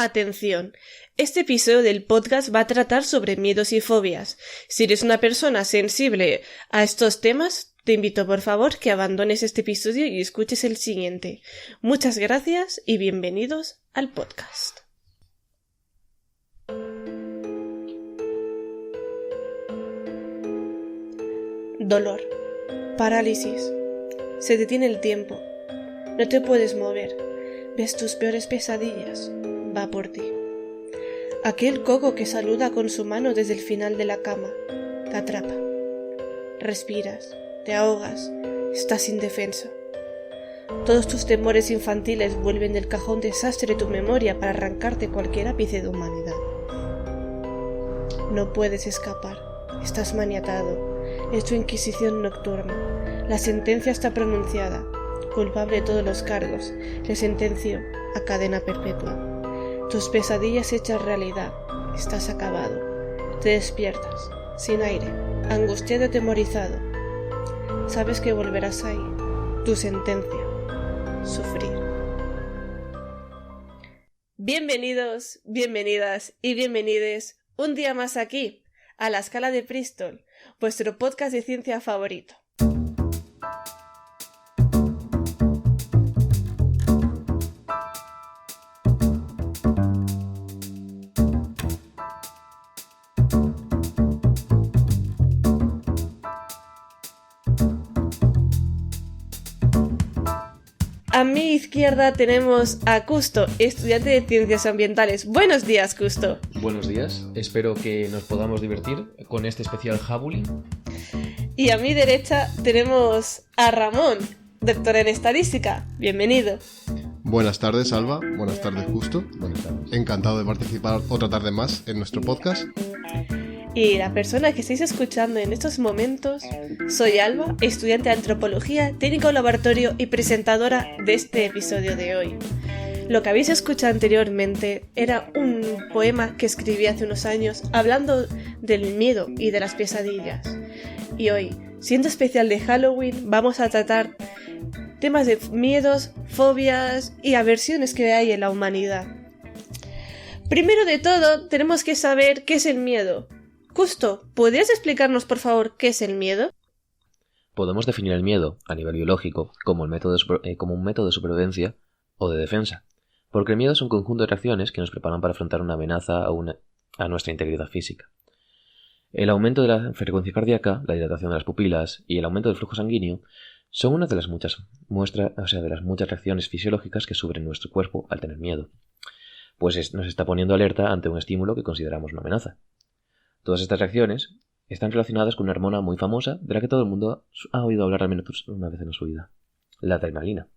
Atención, este episodio del podcast va a tratar sobre miedos y fobias. Si eres una persona sensible a estos temas, te invito por favor que abandones este episodio y escuches el siguiente. Muchas gracias y bienvenidos al podcast. Dolor, parálisis, se detiene el tiempo, no te puedes mover, ves tus peores pesadillas. Va por ti. Aquel coco que saluda con su mano desde el final de la cama te atrapa. Respiras, te ahogas, estás indefenso. Todos tus temores infantiles vuelven del cajón desastre de tu memoria para arrancarte cualquier ápice de humanidad. No puedes escapar, estás maniatado, es tu inquisición nocturna. La sentencia está pronunciada, culpable de todos los cargos, le sentencio a cadena perpetua. Tus pesadillas hechas realidad, estás acabado. Te despiertas, sin aire, angustiado y atemorizado. Sabes que volverás ahí, tu sentencia, sufrir. Bienvenidos, bienvenidas y bienvenides un día más aquí, a La Escala de Bristol, vuestro podcast de ciencia favorito. A mi izquierda tenemos a Custo, estudiante de Ciencias Ambientales. Buenos días, Custo. Buenos días, espero que nos podamos divertir con este especial Habuli. Y a mi derecha tenemos a Ramón, doctor en Estadística. Bienvenido. Buenas tardes, Alba. Buenas tardes, Custo. Buenas tardes. Encantado de participar otra tarde más en nuestro podcast. Y la persona que estáis escuchando en estos momentos, soy Alba, estudiante de Antropología, técnico laboratorio y presentadora de este episodio de hoy. Lo que habéis escuchado anteriormente era un poema que escribí hace unos años hablando del miedo y de las pesadillas. Y hoy, siendo especial de Halloween, vamos a tratar temas de miedos, fobias y aversiones que hay en la humanidad. Primero de todo, tenemos que saber qué es el miedo. Justo, ¿podrías explicarnos, por favor, qué es el miedo? Podemos definir el miedo, a nivel biológico, como un método de supervivencia o de defensa, porque el miedo es un conjunto de reacciones que nos preparan para afrontar una amenaza a nuestra integridad física. El aumento de la frecuencia cardíaca, la dilatación de las pupilas y el aumento del flujo sanguíneo son una de las muchas reacciones fisiológicas que sufre nuestro cuerpo al tener miedo, pues nos está poniendo alerta ante un estímulo que consideramos una amenaza. Todas estas reacciones están relacionadas con una hormona muy famosa de la que todo el mundo ha oído hablar al menos una vez en su vida, la adrenalina.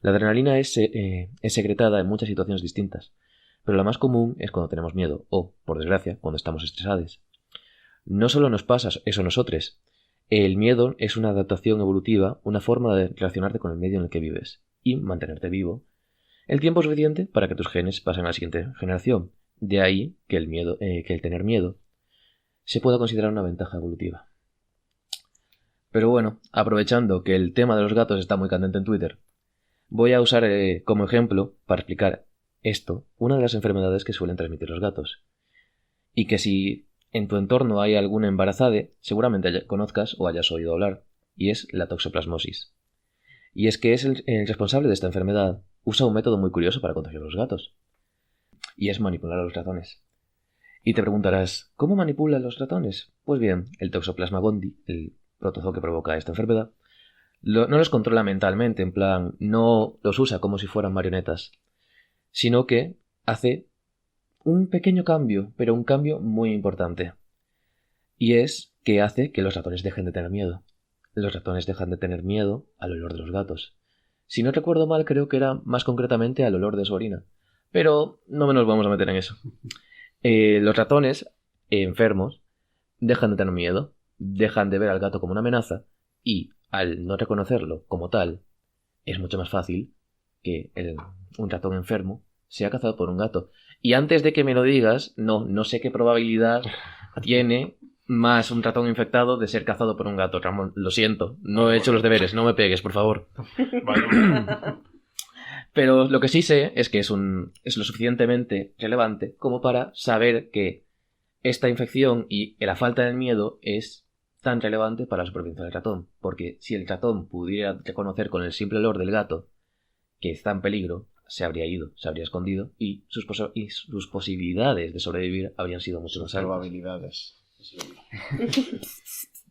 La adrenalina es secretada en muchas situaciones distintas, pero la más común es cuando tenemos miedo o, por desgracia, cuando estamos estresados. No solo nos pasa eso a nosotros, el miedo es una adaptación evolutiva, una forma de relacionarte con el medio en el que vives y mantenerte vivo el tiempo suficiente para que tus genes pasen a la siguiente generación. De ahí que el tener miedo se puede considerar una ventaja evolutiva. Pero bueno, aprovechando que el tema de los gatos está muy candente en Twitter, voy a usar como ejemplo, para explicar esto, una de las enfermedades que suelen transmitir los gatos. Y que si en tu entorno hay alguna embarazada, seguramente conozcas o hayas oído hablar, y es la toxoplasmosis. Y es que es el responsable de esta enfermedad usa un método muy curioso para contagiar a los gatos, y es manipular a los ratones. Y te preguntarás, ¿cómo manipula a los ratones? Pues bien, el Toxoplasma gondii, el protozoo que provoca esta enfermedad, no los controla mentalmente, en plan, no los usa como si fueran marionetas, sino que hace un pequeño cambio, pero un cambio muy importante. Y es que hace que los ratones dejen de tener miedo. Los ratones dejan de tener miedo al olor de los gatos. Si no recuerdo mal, creo que era más concretamente al olor de su orina. Pero no nos vamos a meter en eso. Los ratones enfermos dejan de tener miedo, dejan de ver al gato como una amenaza y, al no reconocerlo como tal, es mucho más fácil que un ratón enfermo sea cazado por un gato. Y antes de que me lo digas, no sé qué probabilidad tiene más un ratón infectado de ser cazado por un gato, Ramón. Lo siento, no he hecho los deberes, no me pegues, por favor. Pero lo que sí sé es que es lo suficientemente relevante como para saber que esta infección y la falta del miedo es tan relevante para la supervivencia del ratón. Porque si el ratón pudiera reconocer con el simple olor del gato que está en peligro, se habría ido, se habría escondido y sus posibilidades de sobrevivir habrían sido mucho más altas. Probabilidades.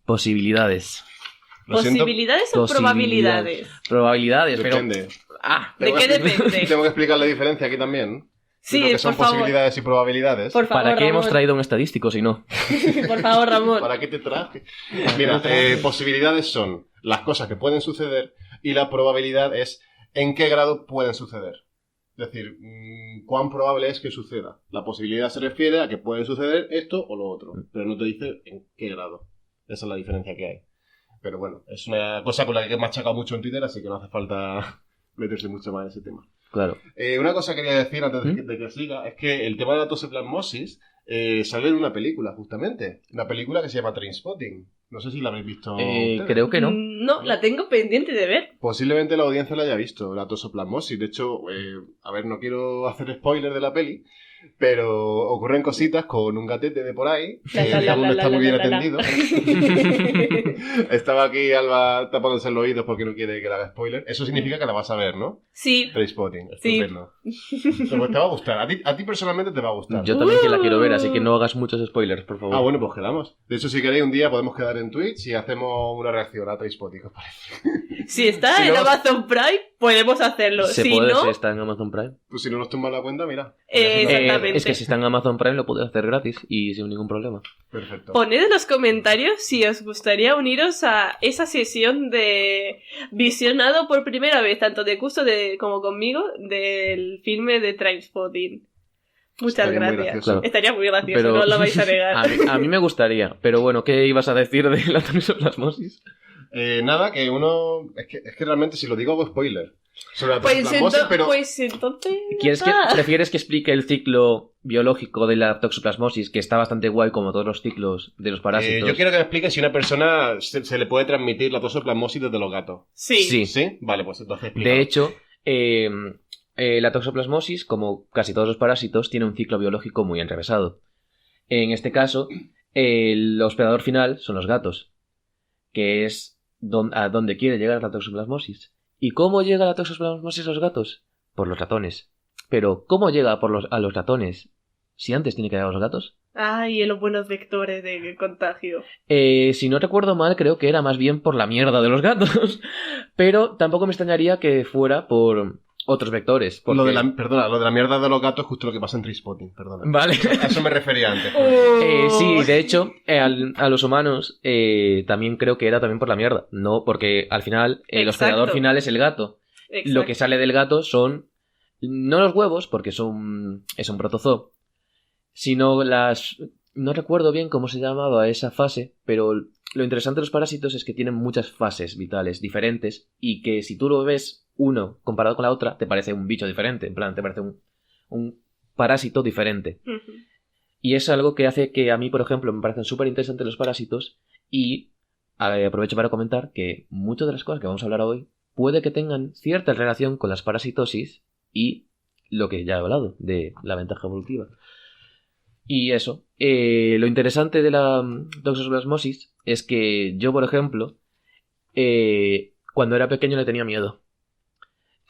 Posibilidades. Lo siento. ¿Posibilidades o probabilidades? Probabilidades, Depende. ¿De qué depende? Tengo que explicar la diferencia aquí también. Sí, Lo que son por favor. posibilidades y probabilidades. Por favor, ¿Para qué Ramón. hemos traído un estadístico si no? Por favor, Ramón. ¿Para qué te traje? Mira, posibilidades son las cosas que pueden suceder y la probabilidad es en qué grado pueden suceder. Es decir, cuán probable es que suceda. La posibilidad se refiere a que puede suceder esto o lo otro, pero no te dice en qué grado. Esa es la diferencia que hay. Pero bueno, es una cosa con la que he machacado mucho en Twitter, así que no hace falta meterse mucho más en ese tema. Claro. Una cosa que quería decir antes de que siga es que el tema de la toxoplasmosis sale en una película, justamente. Una película que se llama Trainspotting. No sé si la habéis visto ustedes. Creo que no. No, la tengo pendiente de ver. Posiblemente la audiencia la haya visto, la toxoplasmosis. De hecho, a ver, no quiero hacer spoiler de la peli, pero ocurren cositas con un gatete de por ahí, que digamos no está muy bien atendido. Estaba aquí Alba tapándose los oídos porque no quiere que le haga spoiler. Eso significa que la vas a ver, ¿no? Sí. Trainspotting, Sí. estupendo. Pues te va a gustar, a ti personalmente te va a gustar. Yo también que la quiero ver, así que no hagas muchos spoilers, por favor. Ah, bueno, pues quedamos. De hecho, si queréis un día podemos quedar en Twitch y hacemos una reacción a Trainspotting, ¿os parece? Si está Si en no- Amazon Prime, podemos hacerlo. ¿Se Si puede no, si está en Amazon Prime? Pues si no nos tumban la cuenta, mira. Exactamente. Es que si está en Amazon Prime lo puedes hacer gratis y sin ningún problema. Perfecto. poned en los comentarios si os gustaría uniros a esa sesión de visionado por primera vez, tanto de Custo como conmigo, del filme de Trainspotting. Muchas Estaría muy gracias. gracioso. Claro. Estaría muy gracioso, Pero- no lo vais a negar. A mí me gustaría, pero bueno, ¿qué ibas a decir de la toxoplasmosis? Nada, que uno... Es que realmente si lo digo hago spoiler. Sobre la Pues, toxoplasmosis, pero... pues entonces... ¿Prefieres que explique el ciclo biológico de la toxoplasmosis, que está bastante guay como todos los ciclos de los parásitos? yo quiero que me explique si a una persona se le puede transmitir la toxoplasmosis desde los gatos. Sí. Sí. ¿Sí? Vale, pues entonces explica. De hecho, la toxoplasmosis, como casi todos los parásitos, tiene un ciclo biológico muy enrevesado. En este caso, el hospedador final son los gatos, que es a donde quiere llegar la toxoplasmosis. ¿Y cómo llega la toxoplasmosis a los gatos? Por los ratones. Pero, ¿cómo llega a los ratones si antes tiene que llegar a los gatos? Ay, y los buenos vectores de contagio. Si no recuerdo mal, creo que era más bien por la mierda de los gatos. Pero tampoco me extrañaría que fuera por otros vectores. Porque... Lo de la mierda de los gatos es justo lo que pasa en Trainspotting, perdona. Vale. A eso me refería antes. Sí, de hecho, a los humanos también creo que era también por la mierda. No, porque al final el Exacto. hospedador final es el gato. Exacto. Lo que sale del gato son no los huevos, porque es un protozoo, sino las... No recuerdo bien cómo se llamaba esa fase, pero lo interesante de los parásitos es que tienen muchas fases vitales diferentes y que si tú lo ves uno comparado con la otra, te parece un bicho diferente, en plan, te parece un parásito diferente. Ujú. Y es algo que hace que a mí, por ejemplo, me parecen súper interesantes los parásitos y aprovecho para comentar que muchas de las cosas que vamos a hablar hoy puede que tengan cierta relación con las parasitosis y lo que ya he hablado de la ventaja evolutiva. Y eso, lo interesante de la toxoplasmosis es que yo, por ejemplo, cuando era pequeño le tenía miedo.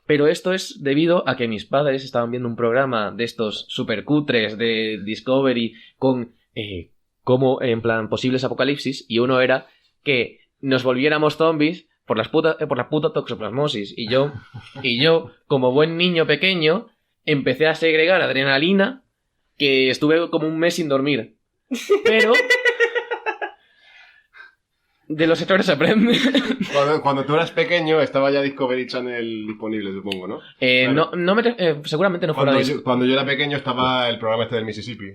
Pero esto es debido a que mis padres estaban viendo un programa de estos super cutres de Discovery con como en plan posibles apocalipsis, y uno era que nos volviéramos zombies por la puta toxoplasmosis. Y yo, como buen niño pequeño, empecé a segregar adrenalina, que estuve como un mes sin dormir. Pero de los errores se aprende. Cuando tú eras pequeño estaba ya Discovery Channel disponible, supongo, ¿no? Seguramente no fuera Cuando yo era pequeño estaba el programa este del Mississippi.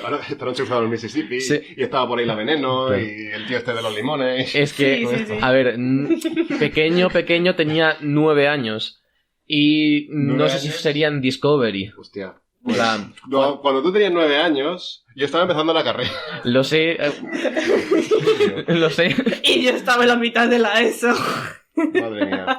Ahora esta noche he usado el Mississippi Sí. y estaba por ahí la Veneno, Claro. y el tío este de los limones. Es que, Sí. a ver, pequeño tenía 9 años. Y no 9 sé si años. serían Discovery. Hostia. En plan, No, cuando tú tenías 9 años, yo estaba empezando la carrera. lo sé. Lo sé. Y yo estaba en la mitad de la ESO. Madre mía.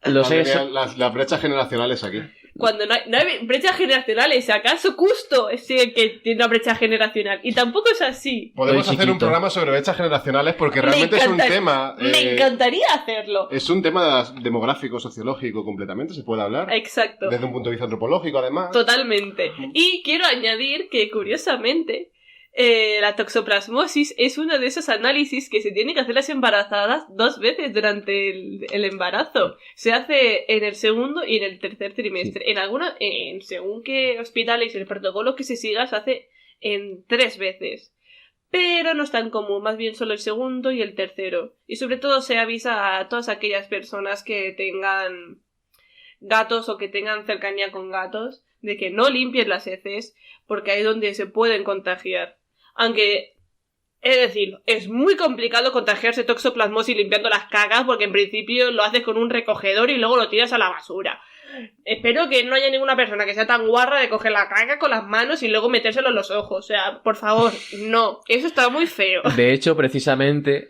Lo sé, Las brechas generacionales aquí. Cuando no hay brechas generacionales, ¿acaso Custo es el que tiene una brecha generacional? Y tampoco es así. Podemos Soy hacer un chiquito. programa sobre brechas generacionales porque realmente es un tema... Me encantaría hacerlo. Es un tema demográfico, sociológico completamente, se puede hablar. Exacto. Desde un punto de vista antropológico, además. Totalmente. Y quiero añadir que, curiosamente, la toxoplasmosis es uno de esos análisis que se tienen que hacer las embarazadas 2 veces durante el embarazo. Se hace en el segundo y en el tercer trimestre. Sí. Según qué hospitales, el protocolo que se siga se hace en 3 veces. Pero no es tan común, más bien solo el segundo y el tercero. Y sobre todo se avisa a todas aquellas personas que tengan gatos o que tengan cercanía con gatos de que no limpien las heces, porque ahí es donde se pueden contagiar. Aunque, es decir, es muy complicado contagiarse toxoplasmosis limpiando las cagas, porque en principio lo haces con un recogedor y luego lo tiras a la basura. Espero que no haya ninguna persona que sea tan guarra de coger la caca con las manos y luego metérselo en los ojos. O sea, por favor, no. Eso está muy feo. De hecho, precisamente,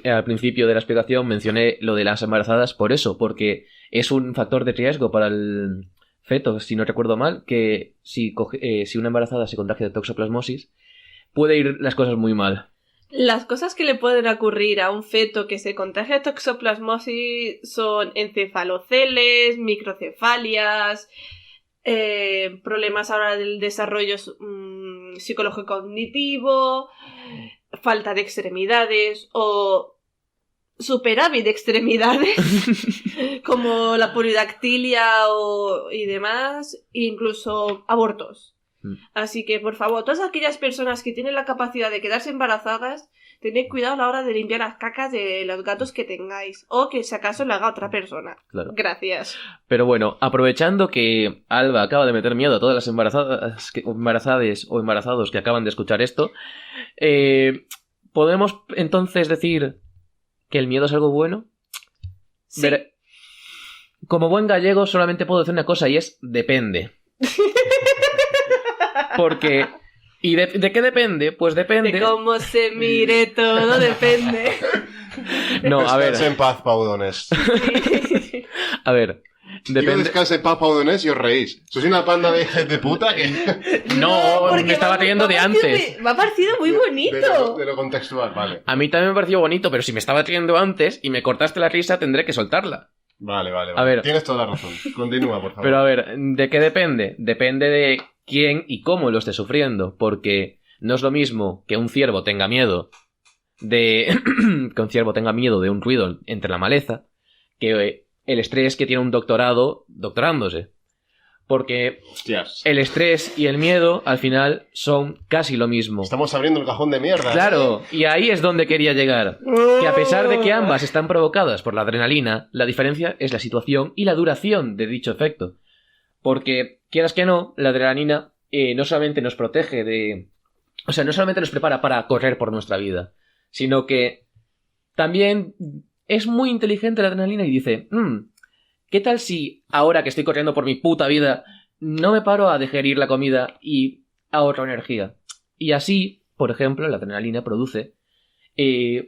al principio de la explicación mencioné lo de las embarazadas por eso, porque es un factor de riesgo para el feto, si no recuerdo mal, que si una embarazada se contagia de toxoplasmosis, puede ir las cosas muy mal. Las cosas que le pueden ocurrir a un feto que se contagia de toxoplasmosis son encefaloceles, microcefalias, problemas ahora del desarrollo psicológico-cognitivo, falta de extremidades o superávit de extremidades como la polidactilia y demás, e incluso abortos. Así que, por favor, todas aquellas personas que tienen la capacidad de quedarse embarazadas, tened cuidado a la hora de limpiar las cacas de los gatos que tengáis, o que si acaso lo haga otra persona. Claro. Gracias. Pero bueno, aprovechando que Alba acaba de meter miedo a todas las embarazadas o embarazados que acaban de escuchar esto, ¿podemos entonces decir que el miedo es algo bueno? Sí. Como buen gallego solamente puedo decir una cosa y es depende. Porque... ¿Y de qué depende? Pues depende... De cómo se mire todo depende. No, a ver... Descanse en paz, Paudones. A ver... Depende... Descanse en paz, Paudones, y os reís. ¿Sois una panda de hijos de puta que...? No, me estaba riendo de antes. Me ha parecido muy bonito. De lo contextual, vale. A mí también me pareció bonito, pero si me estaba riendo antes y me cortaste la risa, tendré que soltarla. Vale. A ver, tienes toda la razón. Continúa, por favor. Pero a ver, ¿de qué depende? Depende de quién y cómo lo esté sufriendo, porque no es lo mismo que un ciervo tenga miedo de un ruido entre la maleza que el estrés que tiene un doctorado doctorándose. Porque Hostias. El estrés y el miedo al final son casi lo mismo. Estamos abriendo el cajón de mierda. Claro, y ahí es donde quería llegar. Que a pesar de que ambas están provocadas por la adrenalina, la diferencia es la situación y la duración de dicho efecto. Porque, quieras que no, la adrenalina no solamente nos protege de... O sea, no solamente nos prepara para correr por nuestra vida, sino que también es muy inteligente la adrenalina y dice... ¿Qué tal si, ahora que estoy corriendo por mi puta vida, no me paro a digerir la comida y ahorro energía? Y así, por ejemplo, la adrenalina produce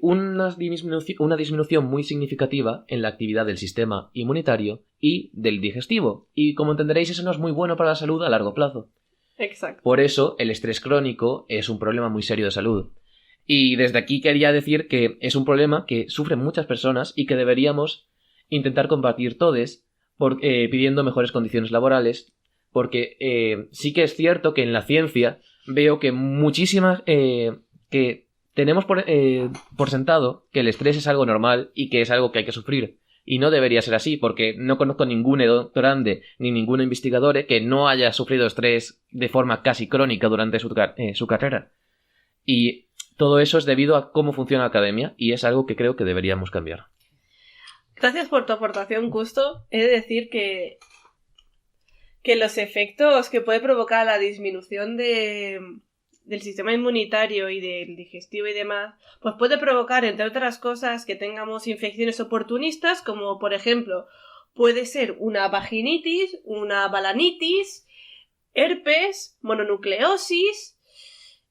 una disminución muy significativa en la actividad del sistema inmunitario y del digestivo. Y como entenderéis, eso no es muy bueno para la salud a largo plazo. Exacto. Por eso, el estrés crónico es un problema muy serio de salud. Y desde aquí quería decir que es un problema que sufren muchas personas y que deberíamos intentar combatir todos pidiendo mejores condiciones laborales, porque sí que es cierto que en la ciencia veo que muchísimas que tenemos por sentado que el estrés es algo normal y que es algo que hay que sufrir, y no debería ser así, porque no conozco ningún doctorande ni ningún investigador que no haya sufrido estrés de forma casi crónica durante su carrera, y todo eso es debido a cómo funciona la academia, y es algo que creo que deberíamos cambiar. Gracias por tu aportación, Custo. He de decir que los efectos que puede provocar la disminución del sistema inmunitario y del digestivo y demás, pues puede provocar, entre otras cosas, que tengamos infecciones oportunistas, como por ejemplo, puede ser una vaginitis, una balanitis, herpes, mononucleosis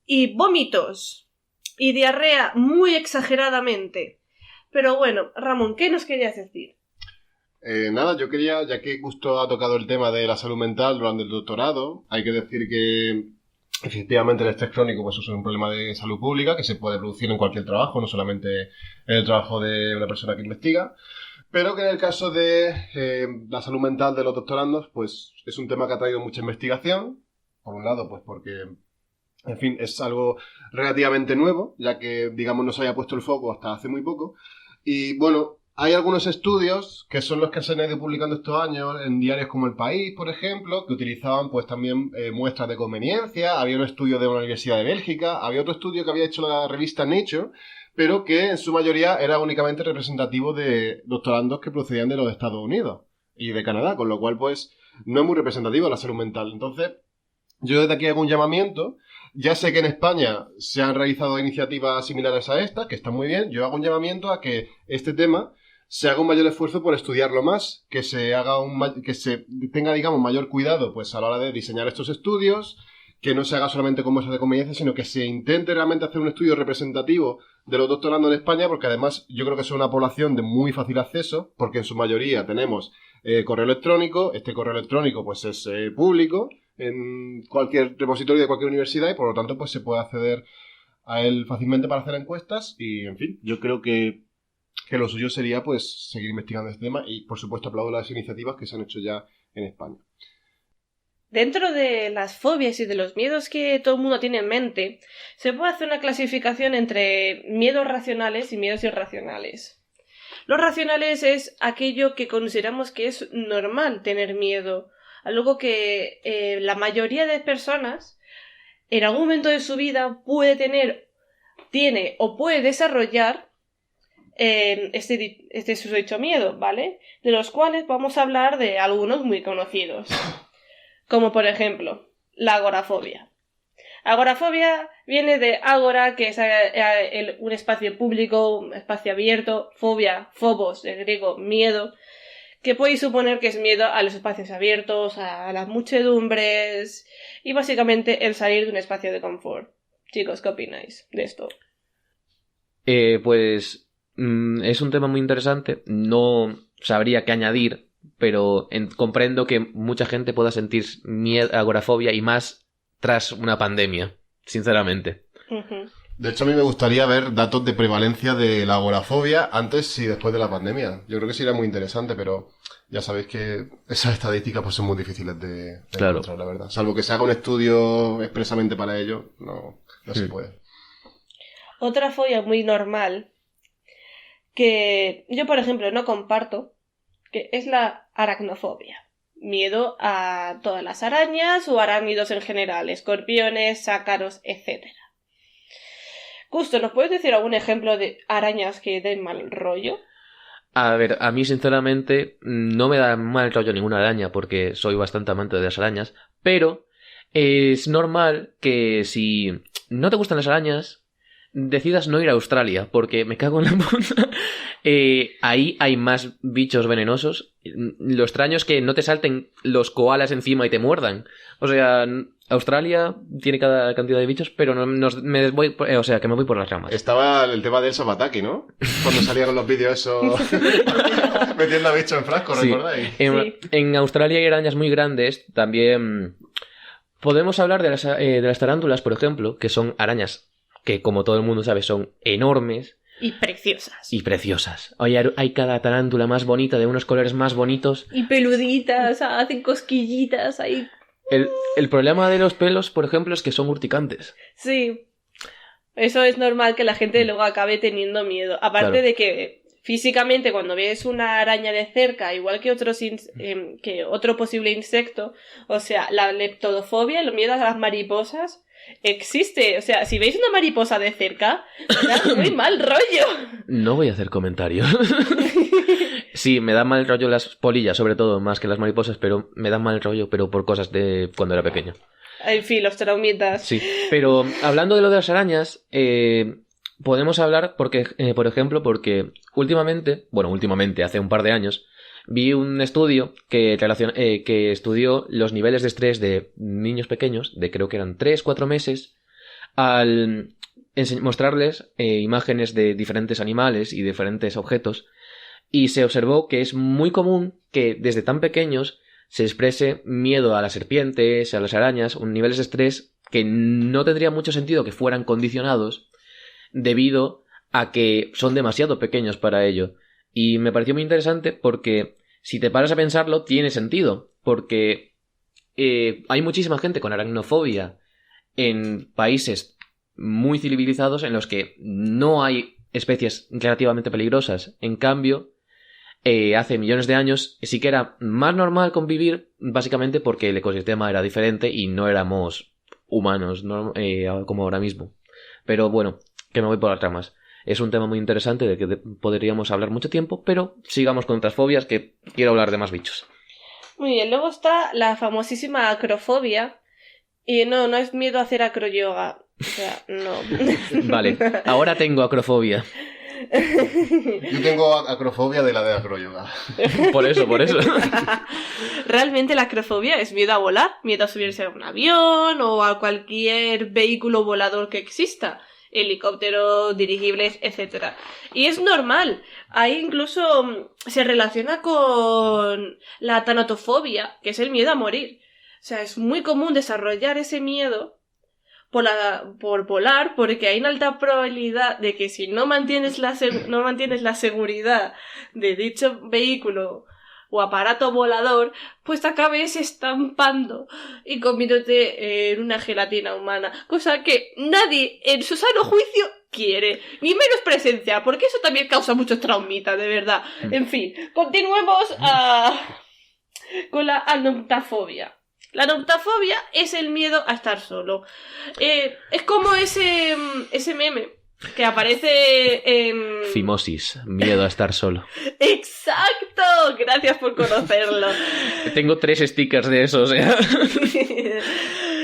y vómitos y diarrea muy exageradamente. Pero bueno, Ramón, ¿qué nos querías decir? Nada, yo quería, ya que justo ha tocado el tema de la salud mental durante el doctorado, hay que decir que efectivamente el estrés crónico pues es un problema de salud pública que se puede producir en cualquier trabajo, no solamente en el trabajo de una persona que investiga, pero que en el caso de la salud mental de los doctorandos, pues es un tema que ha traído mucha investigación, por un lado pues porque, en fin, es algo relativamente nuevo, ya que, digamos, no se había puesto el foco hasta hace muy poco, y bueno, hay algunos estudios que son los que se han ido publicando estos años en diarios como El País, por ejemplo, que utilizaban pues también muestras de conveniencia. Había un estudio de una universidad de Bélgica, había otro estudio que había hecho la revista Nature, pero que en su mayoría era únicamente representativo de doctorandos que procedían de los Estados Unidos y de Canadá, con lo cual pues no es muy representativo de la salud mental. Entonces, yo desde aquí hago un llamamiento. Ya sé que en España se han realizado iniciativas similares a esta, que están muy bien. Yo hago un llamamiento a que este tema se haga un mayor esfuerzo por estudiarlo más, que se tenga, digamos, mayor cuidado pues a la hora de diseñar estos estudios, que no se haga solamente con muestras de conveniencia, sino que se intente realmente hacer un estudio representativo de los doctorandos en España, porque además yo creo que es una población de muy fácil acceso, porque en su mayoría tenemos correo electrónico. Este correo electrónico pues es público en cualquier repositorio de cualquier universidad y por lo tanto pues se puede acceder a él fácilmente para hacer encuestas y, en fin, yo creo que lo suyo sería pues seguir investigando este tema y, por supuesto, aplaudo las iniciativas que se han hecho ya en España. Dentro de las fobias y de los miedos que todo el mundo tiene en mente, se puede hacer una clasificación entre miedos racionales y miedos irracionales. Los racionales es aquello que consideramos que es normal tener miedo, algo que la mayoría de personas en algún momento de su vida tiene o puede desarrollar este susodicho miedo, ¿vale? De los cuales vamos a hablar de algunos muy conocidos. Como por ejemplo, la agorafobia. Agorafobia viene de agora, que es un espacio público, un espacio abierto, fobia, phobos, del griego miedo, que podéis suponer que es miedo a los espacios abiertos, a las muchedumbres y básicamente el salir de un espacio de confort. Chicos, ¿qué opináis de esto? Pues es un tema muy interesante. No sabría qué añadir, pero comprendo que mucha gente pueda sentir miedo, agorafobia y más tras una pandemia, sinceramente. Uh-huh. De hecho, a mí me gustaría ver datos de prevalencia de la agorafobia antes y después de la pandemia. Yo creo que sería muy interesante, pero ya sabéis que esas estadísticas pues son muy difíciles de encontrar, la verdad. Salvo que se haga un estudio expresamente para ello, no se puede. Otra fobia muy normal, que yo, por ejemplo, no comparto, que es la aracnofobia. Miedo a todas las arañas o arácnidos en general, escorpiones, ácaros, etc. Justo, ¿nos puedes decir algún ejemplo de arañas que den mal rollo? A ver, a mí sinceramente no me da mal rollo ninguna araña porque soy bastante amante de las arañas, pero es normal que si no te gustan las arañas decidas no ir a Australia, porque me cago en la puta. Ahí hay más bichos venenosos. Lo extraño es que no te salten los koalas encima y te muerdan. O sea, Australia tiene cada cantidad de bichos, pero que me voy por las ramas. Estaba el tema del Sabataki, ¿no? Cuando salía con los vídeos eso metiendo a bichos en frasco, sí. ¿Recordáis? En Australia hay arañas muy grandes. También podemos hablar de las tarántulas, por ejemplo, que son arañas que, como todo el mundo sabe, son enormes. Y preciosas. Oye, hay cada tarántula más bonita, de unos colores más bonitos. Y peluditas, hacen cosquillitas ahí. El problema de los pelos, por ejemplo, es que son urticantes. Sí. Eso es normal que la gente luego acabe teniendo miedo. Aparte de que físicamente cuando ves una araña de cerca, igual que que otro posible insecto, o sea, la leptodofobia, el miedo a las mariposas, existe. O sea, si veis una mariposa de cerca, da muy mal rollo. No voy a hacer comentarios. Sí, me da mal rollo las polillas, sobre todo, más que las mariposas, pero me da mal rollo, pero por cosas de cuando era pequeño. En fin, los traumitas. Sí, pero hablando de lo de las arañas, podemos hablar, por ejemplo, porque últimamente, hace un par de años, vi un estudio que estudió los niveles de estrés de niños pequeños, de creo que eran 3-4 meses, al mostrarles imágenes de diferentes animales y diferentes objetos, y se observó que es muy común que desde tan pequeños se exprese miedo a las serpientes, a las arañas, niveles de estrés que no tendría mucho sentido que fueran condicionados debido a que son demasiado pequeños para ello. Y me pareció muy interesante porque si te paras a pensarlo tiene sentido, porque hay muchísima gente con aracnofobia en países muy civilizados en los que no hay especies relativamente peligrosas. En cambio, hace millones de años sí que era más normal convivir, básicamente porque el ecosistema era diferente y no éramos humanos como ahora mismo. Pero bueno, que me voy por las ramas. Es un tema muy interesante de que podríamos hablar mucho tiempo, pero sigamos con otras fobias, que quiero hablar de más bichos. Muy bien, luego está la famosísima acrofobia. Y no es miedo a hacer acroyoga. O sea, no. Vale, ahora tengo acrofobia. Yo tengo acrofobia de la de acroyoga. Por eso. Realmente la acrofobia es miedo a volar, miedo a subirse a un avión o a cualquier vehículo volador que exista. Helicópteros, dirigibles, etc. Y es normal. Ahí incluso se relaciona con la tanatofobia, que es el miedo a morir. O sea, es muy común desarrollar ese miedo por volar, porque hay una alta probabilidad de que si no mantienes la seguridad de dicho vehículo o aparato volador, pues te acabes estampando y convirtiéndote en una gelatina humana, cosa que nadie en su sano juicio quiere, ni menos presencia, porque eso también causa muchos traumitas, de verdad. En fin, continuemos con la anontafobia. La anontafobia es el miedo a estar solo. Es como ese meme que aparece en... Fimosis, miedo a estar solo. ¡Exacto! Gracias por conocerlo. Tengo 3 stickers de esos, ¿eh?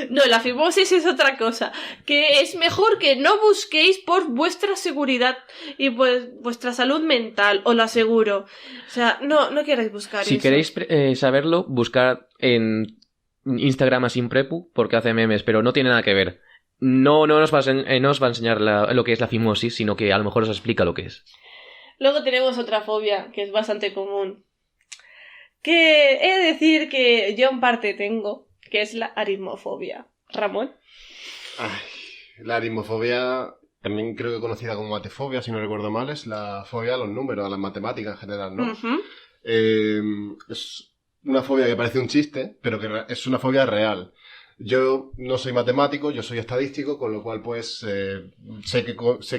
No, la fimosis es otra cosa. Que es mejor que no busquéis por vuestra seguridad y pues vuestra salud mental, os lo aseguro. O sea, no queráis buscar eso. Si queréis saberlo, buscad en Instagram a Simprepu, porque hace memes, pero no tiene nada que ver. No os va a enseñar lo que es la fimosis, sino que a lo mejor os explica lo que es. Luego tenemos otra fobia que es bastante común. Que he de decir que yo en parte tengo, que es la aritmofobia. ¿Ramón? Ay, la aritmofobia, también creo que conocida como matefobia, si no recuerdo mal, es la fobia a los números, a las matemáticas en general, ¿no? Uh-huh. Es una fobia que parece un chiste, pero que es una fobia real. Yo no soy matemático, yo soy estadístico, con lo cual pues sé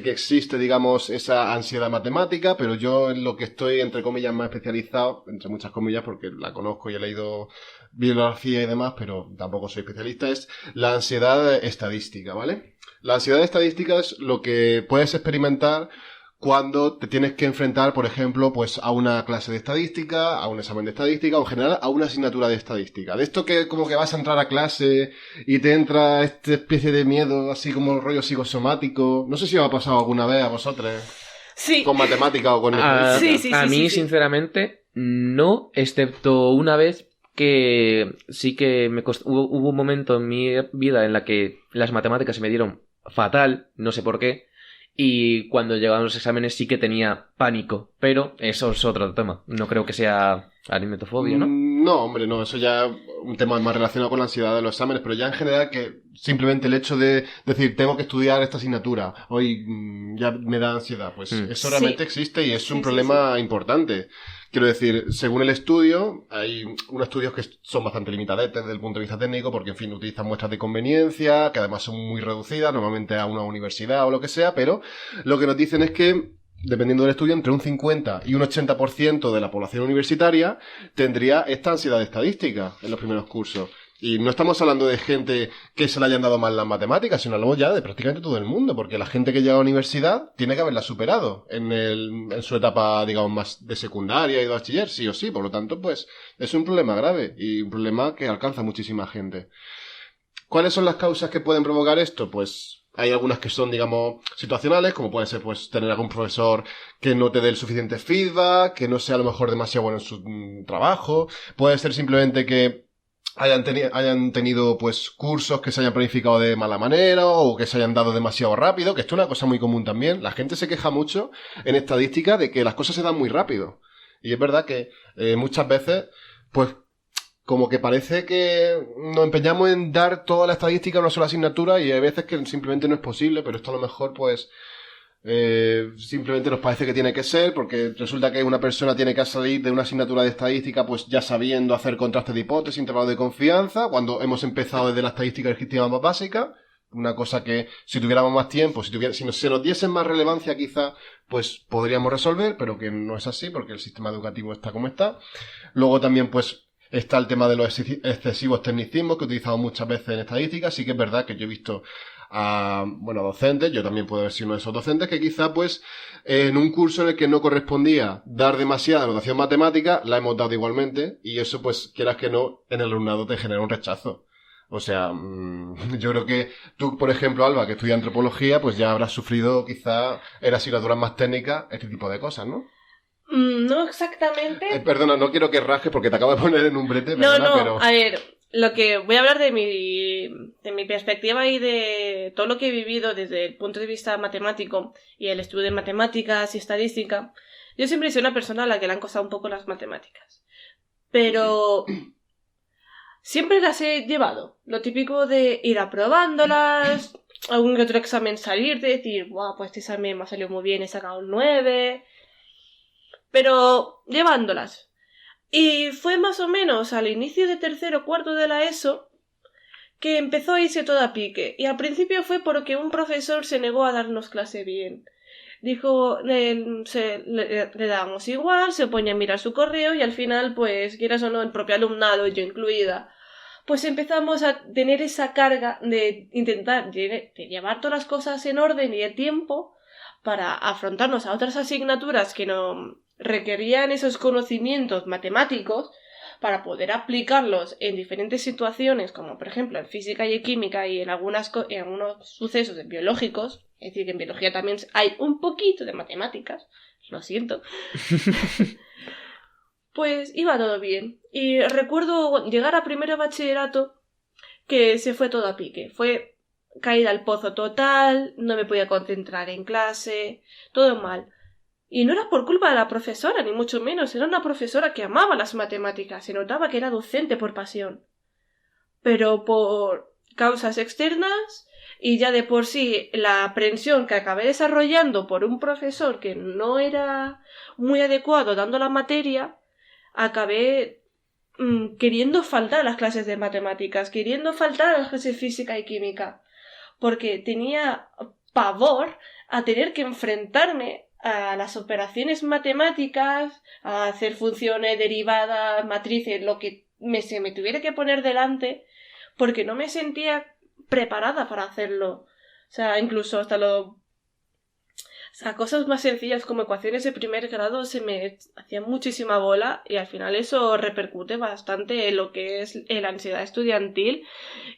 que existe, digamos, esa ansiedad matemática, pero yo en lo que estoy, entre comillas, más especializado, entre muchas comillas, porque la conozco y he leído bibliografía y demás, pero tampoco soy especialista, es la ansiedad estadística, ¿vale? La ansiedad estadística es lo que puedes experimentar cuando te tienes que enfrentar, por ejemplo, pues a una clase de estadística, a un examen de estadística o en general a una asignatura de estadística. De esto que como que vas a entrar a clase y te entra esta especie de miedo, así como rollo psicosomático. No sé si os ha pasado alguna vez a vosotros. Sí. Con matemática o con estadística. Sí, a mí, sinceramente, no, excepto una vez que sí que hubo un momento en mi vida en la que las matemáticas se me dieron fatal, no sé por qué. Y cuando llegaban los exámenes sí que tenía pánico, pero eso es otro tema. No creo que sea aritmofobia, ¿no? No, hombre, no. Eso ya es un tema más relacionado con la ansiedad de los exámenes, pero ya en general que simplemente el hecho de decir tengo que estudiar esta asignatura, hoy ya me da ansiedad, pues eso realmente existe y es un problema importante. Quiero decir, según el estudio, hay unos estudios que son bastante limitadetes desde el punto de vista técnico, porque, en fin, utilizan muestras de conveniencia, que además son muy reducidas, normalmente a una universidad o lo que sea, pero lo que nos dicen es que, dependiendo del estudio, entre un 50 y un 80% de la población universitaria tendría esta ansiedad estadística en los primeros cursos. Y no estamos hablando de gente que se le hayan dado mal las matemáticas, sino hablamos ya de prácticamente todo el mundo, porque la gente que llega a la universidad tiene que haberla superado en su etapa, digamos, más de secundaria y de bachiller, sí o sí. Por lo tanto, pues, es un problema grave y un problema que alcanza a muchísima gente. ¿Cuáles son las causas que pueden provocar esto? Pues hay algunas que son, digamos, situacionales, como puede ser, pues, tener algún profesor que no te dé el suficiente feedback, que no sea a lo mejor demasiado bueno en su trabajo. Puede ser simplemente que hayan tenido pues cursos que se hayan planificado de mala manera o que se hayan dado demasiado rápido, que esto es una cosa muy común también. La gente se queja mucho en estadística de que las cosas se dan muy rápido. Y es verdad que muchas veces, pues, como que parece que nos empeñamos en dar toda la estadística a una sola asignatura y hay veces que simplemente no es posible, pero esto a lo mejor, pues, simplemente nos parece que tiene que ser, porque resulta que una persona tiene que salir de una asignatura de estadística pues ya sabiendo hacer contrastes de hipótesis, intervalos de confianza, cuando hemos empezado desde la estadística descriptiva más básica, una cosa que si tuviéramos más tiempo, si se nos diesen más relevancia quizá, pues podríamos resolver, pero que no es así porque el sistema educativo está como está. Luego también pues está el tema de los excesivos tecnicismos que utilizamos muchas veces en estadística. Sí que es verdad que yo he visto a docentes, yo también puedo haber sido uno de esos docentes, que quizá pues en un curso en el que no correspondía dar demasiada notación matemática, la hemos dado igualmente, y eso pues quieras que no, en el alumnado te genera un rechazo. O sea, yo creo que tú, por ejemplo, Alba, que estudia antropología, pues ya habrás sufrido quizá en asignaturas más técnicas este tipo de cosas, ¿no? No exactamente. Perdona, no quiero que rajes porque te acabo de poner en un brete, No, perdona, no, pero... a ver, lo que voy a hablar de mi perspectiva y de todo lo que he vivido desde el punto de vista matemático y el estudio de matemáticas y estadística. Yo siempre he sido una persona a la que le han costado un poco las matemáticas, pero siempre las he llevado. Lo típico de ir aprobándolas, algún que otro examen salir, de decir, guau, pues este examen me ha salido muy bien, he sacado un 9, pero llevándolas. Y fue más o menos al inicio de tercero o cuarto de la ESO que empezó a irse todo a pique. Y al principio fue porque un profesor se negó a darnos clase bien. Dijo, le dábamos igual, se ponía a mirar su correo y al final, pues, quieras o no, el propio alumnado, yo incluida, pues empezamos a tener esa carga de intentar de llevar todas las cosas en orden y a tiempo para afrontarnos a otras asignaturas que no requerían esos conocimientos matemáticos para poder aplicarlos en diferentes situaciones, como por ejemplo en física y en química y en algunos sucesos biológicos. Es decir, que en biología también hay un poquito de matemáticas, lo siento. Pues iba todo bien. Y recuerdo llegar a primero de bachillerato que se fue todo a pique. Fue caída al pozo total, no me podía concentrar en clase, todo mal. Y no era por culpa de la profesora, ni mucho menos. Era una profesora que amaba las matemáticas. Se notaba que era docente por pasión. Pero por causas externas y ya de por sí la aprensión que acabé desarrollando por un profesor que no era muy adecuado dando la materia, acabé queriendo faltar a las clases de matemáticas, queriendo faltar a las clases de física y química, porque tenía pavor a tener que enfrentarme a las operaciones matemáticas, a hacer funciones, derivadas, matrices, lo que se me tuviera que poner delante, porque no me sentía preparada para hacerlo. O sea, incluso hasta cosas más sencillas como ecuaciones de primer grado se me hacían muchísima bola y al final eso repercute bastante en lo que es la ansiedad estudiantil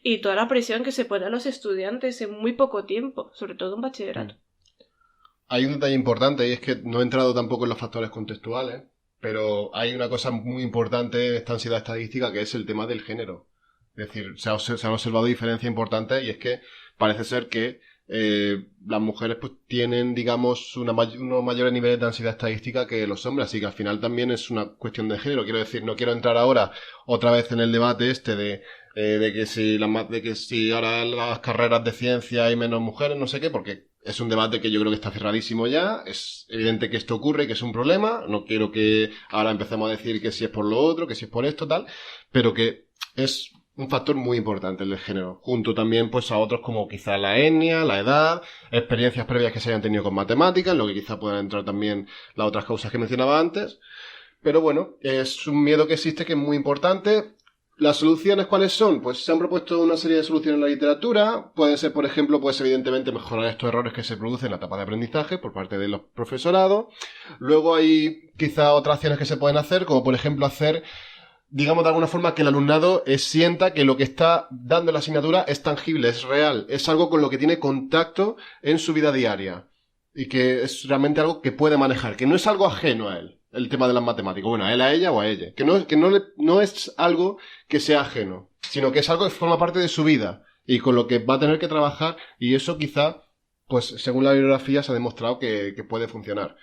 y toda la presión que se pone a los estudiantes en muy poco tiempo, sobre todo en bachillerato. Hay un detalle importante y es que no he entrado tampoco en los factores contextuales, pero hay una cosa muy importante en esta ansiedad estadística que es el tema del género. Es decir, se han observado diferencias importantes y es que parece ser que las mujeres pues tienen, digamos, unos mayores niveles de ansiedad estadística que los hombres, así que al final también es una cuestión de género. Quiero decir, no quiero entrar ahora otra vez en el debate de que si ahora en las carreras de ciencia hay menos mujeres, no sé qué, porque es un debate que yo creo que está cerradísimo ya. Es evidente que esto ocurre, que es un problema. No quiero que ahora empecemos a decir que si es por lo otro, que si es por esto, tal, pero que es un factor muy importante el del género, junto también pues a otros como quizá la etnia, la edad, experiencias previas que se hayan tenido con matemáticas, en lo que quizá puedan entrar también las otras causas que mencionaba antes. Pero bueno, es un miedo que existe, que es muy importante. ¿Las soluciones cuáles son? Pues se han propuesto una serie de soluciones en la literatura. Pueden ser, por ejemplo, pues evidentemente mejorar estos errores que se producen en la etapa de aprendizaje por parte de los profesorados. Luego hay quizá otras acciones que se pueden hacer, como por ejemplo hacer, digamos de alguna forma, que el alumnado sienta que lo que está dando la asignatura es tangible, es real, es algo con lo que tiene contacto en su vida diaria y que es realmente algo que puede manejar, que no es algo ajeno a él, el tema de las matemáticas, bueno, a él, a ella o a ella, que no es algo que sea ajeno, sino que es algo que forma parte de su vida y con lo que va a tener que trabajar, y eso quizá, pues según la bibliografía se ha demostrado que puede funcionar.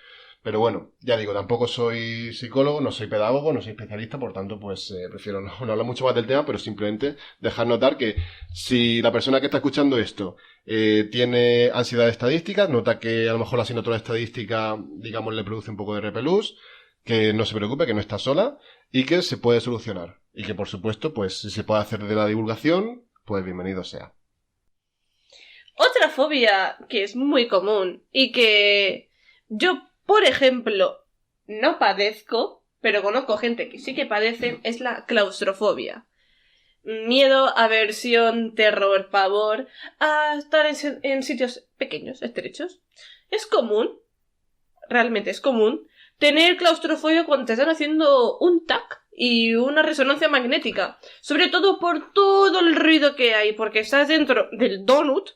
Pero bueno, ya digo, tampoco soy psicólogo, no soy pedagogo, no soy especialista, por tanto, pues prefiero no hablar mucho más del tema, pero simplemente dejar notar que si la persona que está escuchando esto tiene ansiedad estadística, nota que a lo mejor la asignatura de estadística, digamos, le produce un poco de repelús, que no se preocupe, que no está sola y que se puede solucionar. Y que, por supuesto, pues si se puede hacer de la divulgación, pues bienvenido sea. Otra fobia que es muy común y que yo, por ejemplo, no padezco, pero conozco gente que sí que padece, es la claustrofobia. Miedo, aversión, terror, pavor a estar en sitios pequeños, estrechos. Es común, realmente es común, tener claustrofobia cuando te están haciendo un TAC y una resonancia magnética. Sobre todo por todo el ruido que hay, porque estás dentro del donut,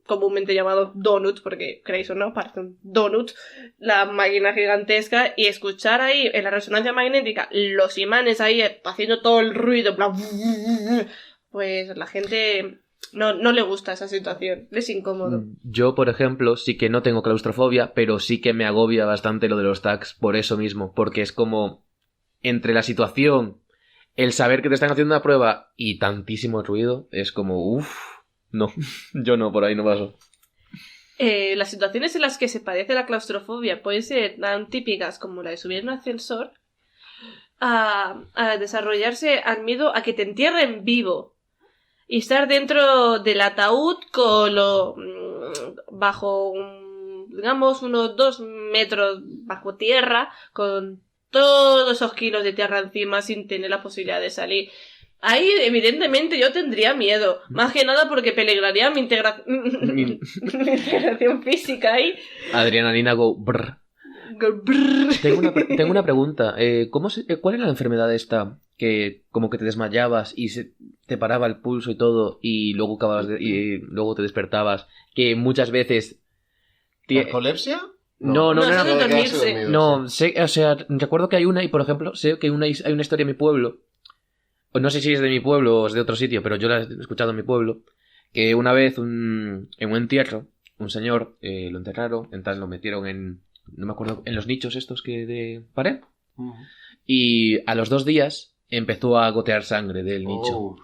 comúnmente llamado donut, porque creéis o no, parece un donut, la máquina gigantesca, y escuchar ahí en la resonancia magnética los imanes ahí haciendo todo el ruido, en plan, pues la gente no le gusta esa situación, es incómodo. Yo, por ejemplo, sí que no tengo claustrofobia, pero sí que me agobia bastante lo de los tags por eso mismo, porque es como entre la situación, el saber que te están haciendo una prueba y tantísimo ruido, es como uff. No, yo no, por ahí no paso. Las situaciones en las que se padece la claustrofobia pueden ser tan típicas como la de subir en un ascensor a desarrollarse al miedo a que te entierren vivo y estar dentro del ataúd bajo digamos unos 2 metros bajo tierra con todos esos kilos de tierra encima sin tener la posibilidad de salir. Ahí, evidentemente, yo tendría miedo. Más que nada porque peligraría mi integración física ahí. Adrenalina go brr. Tengo una pregunta. ¿Cuál era la enfermedad esta que como que te desmayabas y te paraba el pulso y todo y luego y luego te despertabas? Que muchas veces... ¿Narcolepsia? No era de dormirse. No, recuerdo que hay una y, por ejemplo, sé que hay una historia en mi pueblo. No sé si es de mi pueblo o es de otro sitio, pero yo la he escuchado en mi pueblo, que una vez en un entierro, un señor lo enterraron, entonces lo metieron no me acuerdo, en los nichos estos que de pared, y a los 2 días empezó a gotear sangre del nicho.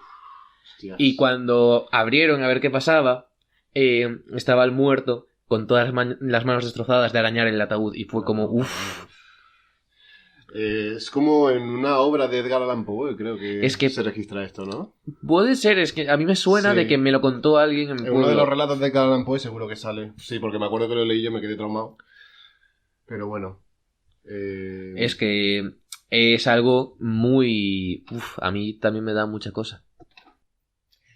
Y cuando abrieron a ver qué pasaba, estaba el muerto con todas las manos destrozadas de arañar el ataúd, y fue como uff. Es como en una obra de Edgar Allan Poe, creo que se registra esto, ¿no? Puede ser, es que a mí me suena de que me lo contó alguien en uno de los relatos de Edgar Allan Poe seguro que sale. Sí, porque me acuerdo que lo leí y yo me quedé traumado. Pero bueno. Es que es algo muy... a mí también me da mucha cosa.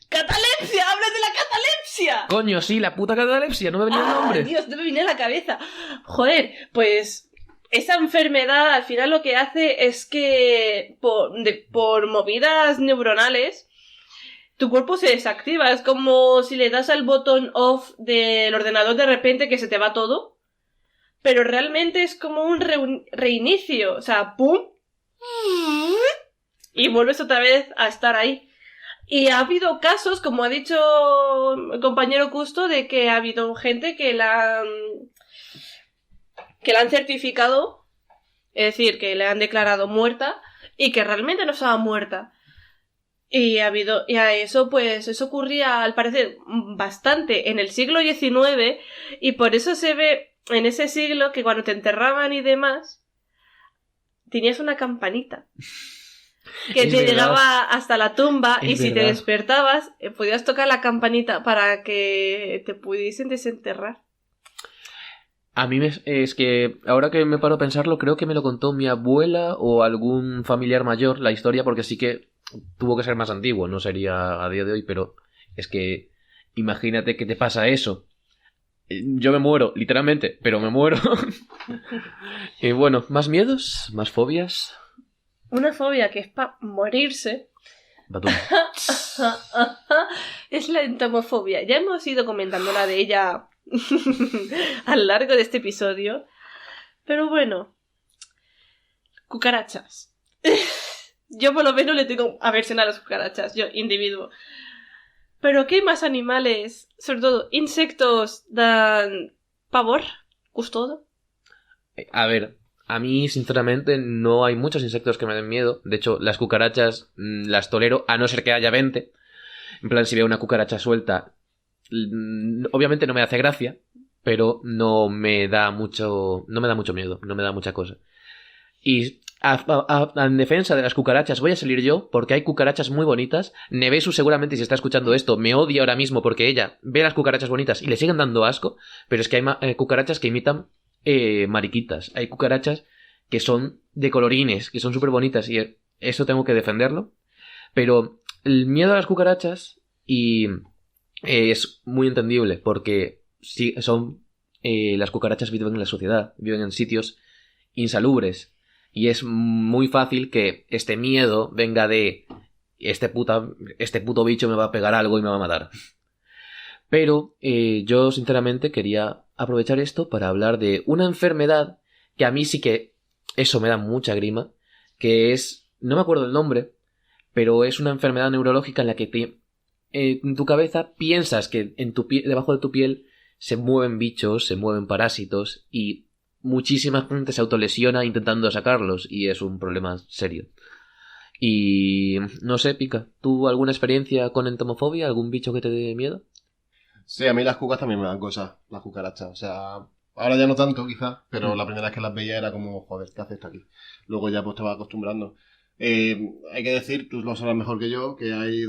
¡Catalepsia! ¡Habla de la catalepsia! Coño, sí, la puta catalepsia, no me venía el nombre. Dios, no me venía a la cabeza. Joder, pues... esa enfermedad al final lo que hace es que por movidas neuronales tu cuerpo se desactiva. Es como si le das al botón off del ordenador de repente que se te va todo. Pero realmente es como un reinicio. O sea, ¡pum! Y vuelves otra vez a estar ahí. Y ha habido casos, como ha dicho el compañero Custo, de que ha habido gente que la han certificado, es decir, que le han declarado muerta y que realmente no estaba muerta. Y a eso, pues, eso ocurría al parecer bastante en el siglo XIX y por eso se ve en ese siglo que cuando te enterraban y demás, tenías una campanita que te llegaba hasta la tumba y si te despertabas, podías tocar la campanita para que te pudiesen desenterrar. A mí es que, ahora que me paro a pensarlo, creo que me lo contó mi abuela o algún familiar mayor la historia, porque sí que tuvo que ser más antiguo, no sería a día de hoy, pero es que imagínate que te pasa eso. Yo me muero, literalmente, pero me muero. Y bueno, ¿más miedos? ¿Más fobias? Una fobia que es para morirse es la entomofobia. Ya hemos ido comentando la de ella a lo largo de este episodio. Pero bueno, cucarachas. Yo por lo menos le tengo aversión a las cucarachas, yo, individuo. Pero ¿qué más animales, sobre todo insectos, dan pavor? ¿Custodo? A ver, a mí, sinceramente, no hay muchos insectos que me den miedo. De hecho, las cucarachas las tolero, a no ser que haya 20. En plan, si veo una cucaracha suelta, obviamente no me hace gracia, pero no me da mucho miedo, no me da mucha cosa. Y en defensa de las cucarachas voy a salir yo, porque hay cucarachas muy bonitas. Nevesu seguramente, si está escuchando esto, me odia ahora mismo porque ella ve las cucarachas bonitas y le siguen dando asco, pero es que hay cucarachas que imitan mariquitas. Hay cucarachas que son de colorines, que son súper bonitas, y eso tengo que defenderlo. Pero el miedo a las cucarachas es muy entendible, porque sí, las cucarachas viven en la sociedad, viven en sitios insalubres, y es muy fácil que este miedo venga de este puto bicho me va a pegar algo y me va a matar. Pero yo sinceramente quería aprovechar esto para hablar de una enfermedad que a mí sí que eso me da mucha grima, que es, no me acuerdo el nombre, pero es una enfermedad neurológica en la que en tu cabeza piensas que debajo de tu piel se mueven bichos, se mueven parásitos, y muchísima gente se autolesiona intentando sacarlos, y es un problema serio. Y no sé, Pica, ¿tú alguna experiencia con entomofobia? ¿Algún bicho que te dé miedo? Sí, a mí las cucas también me dan cosas, las cucarachas. O sea, ahora ya no tanto quizás, pero la primera vez que las veía era como, joder, ¿qué hace esto aquí? Luego ya pues te vas acostumbrando. Hay que decir, tú lo sabrás mejor que yo, que hay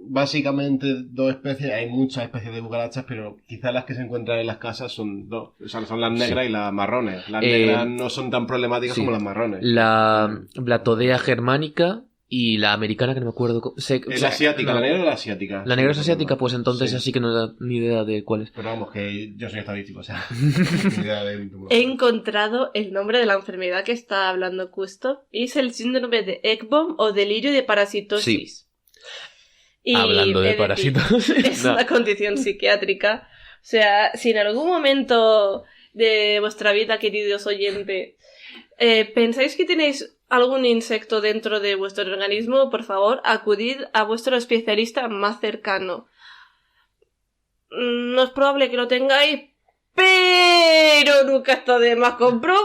básicamente dos especies. Hay muchas especies de cucarachas, pero quizás las que se encuentran en las casas son dos. O sea, son las negras y las marrones. Las negras no son tan problemáticas como las marrones. La Blatodea germánica y la americana, que no me acuerdo. La asiática, la negra o la asiática. La negra es asiática, pues entonces así que no da ni idea de cuál es. Pero vamos, que yo soy estadístico, o sea, ni idea de... He encontrado el nombre de la enfermedad que está hablando Custo, y es el síndrome de Ekbom o delirio de parasitosis. Sí. Y hablando de parásitos. Es una condición psiquiátrica. O sea, si en algún momento de vuestra vida, queridos oyentes, pensáis que tenéis algún insecto dentro de vuestro organismo, por favor, acudid a vuestro especialista más cercano. No es probable que lo tengáis, pero nunca está de más comprobarlo.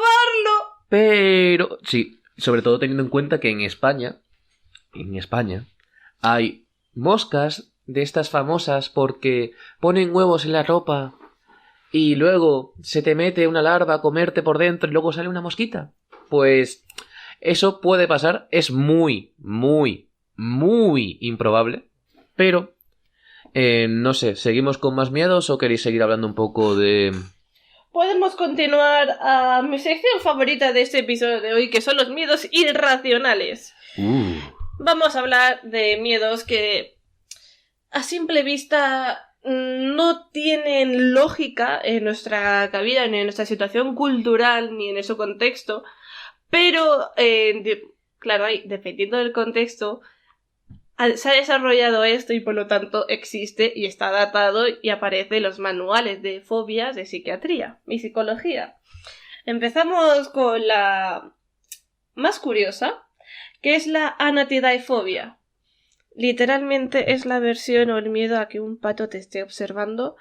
Pero, sí, sobre todo teniendo en cuenta que en España hay moscas de estas famosas porque ponen huevos en la ropa y luego se te mete una larva a comerte por dentro y luego sale una mosquita. Pues eso puede pasar, es muy, muy, muy improbable, pero no sé, ¿seguimos con más miedos o queréis seguir hablando un poco de...? Podemos continuar a mi sección favorita de este episodio de hoy, que son los miedos irracionales. Vamos a hablar de miedos que a simple vista no tienen lógica en nuestra cabida, ni en nuestra situación cultural, ni en su contexto, pero, claro, dependiendo del contexto, se ha desarrollado esto y por lo tanto existe y está datado y aparece en los manuales de fobias de psiquiatría y psicología. Empezamos con la más curiosa, que es la anatidaefobia. Literalmente es la aversión o el miedo a que un pato te esté observando.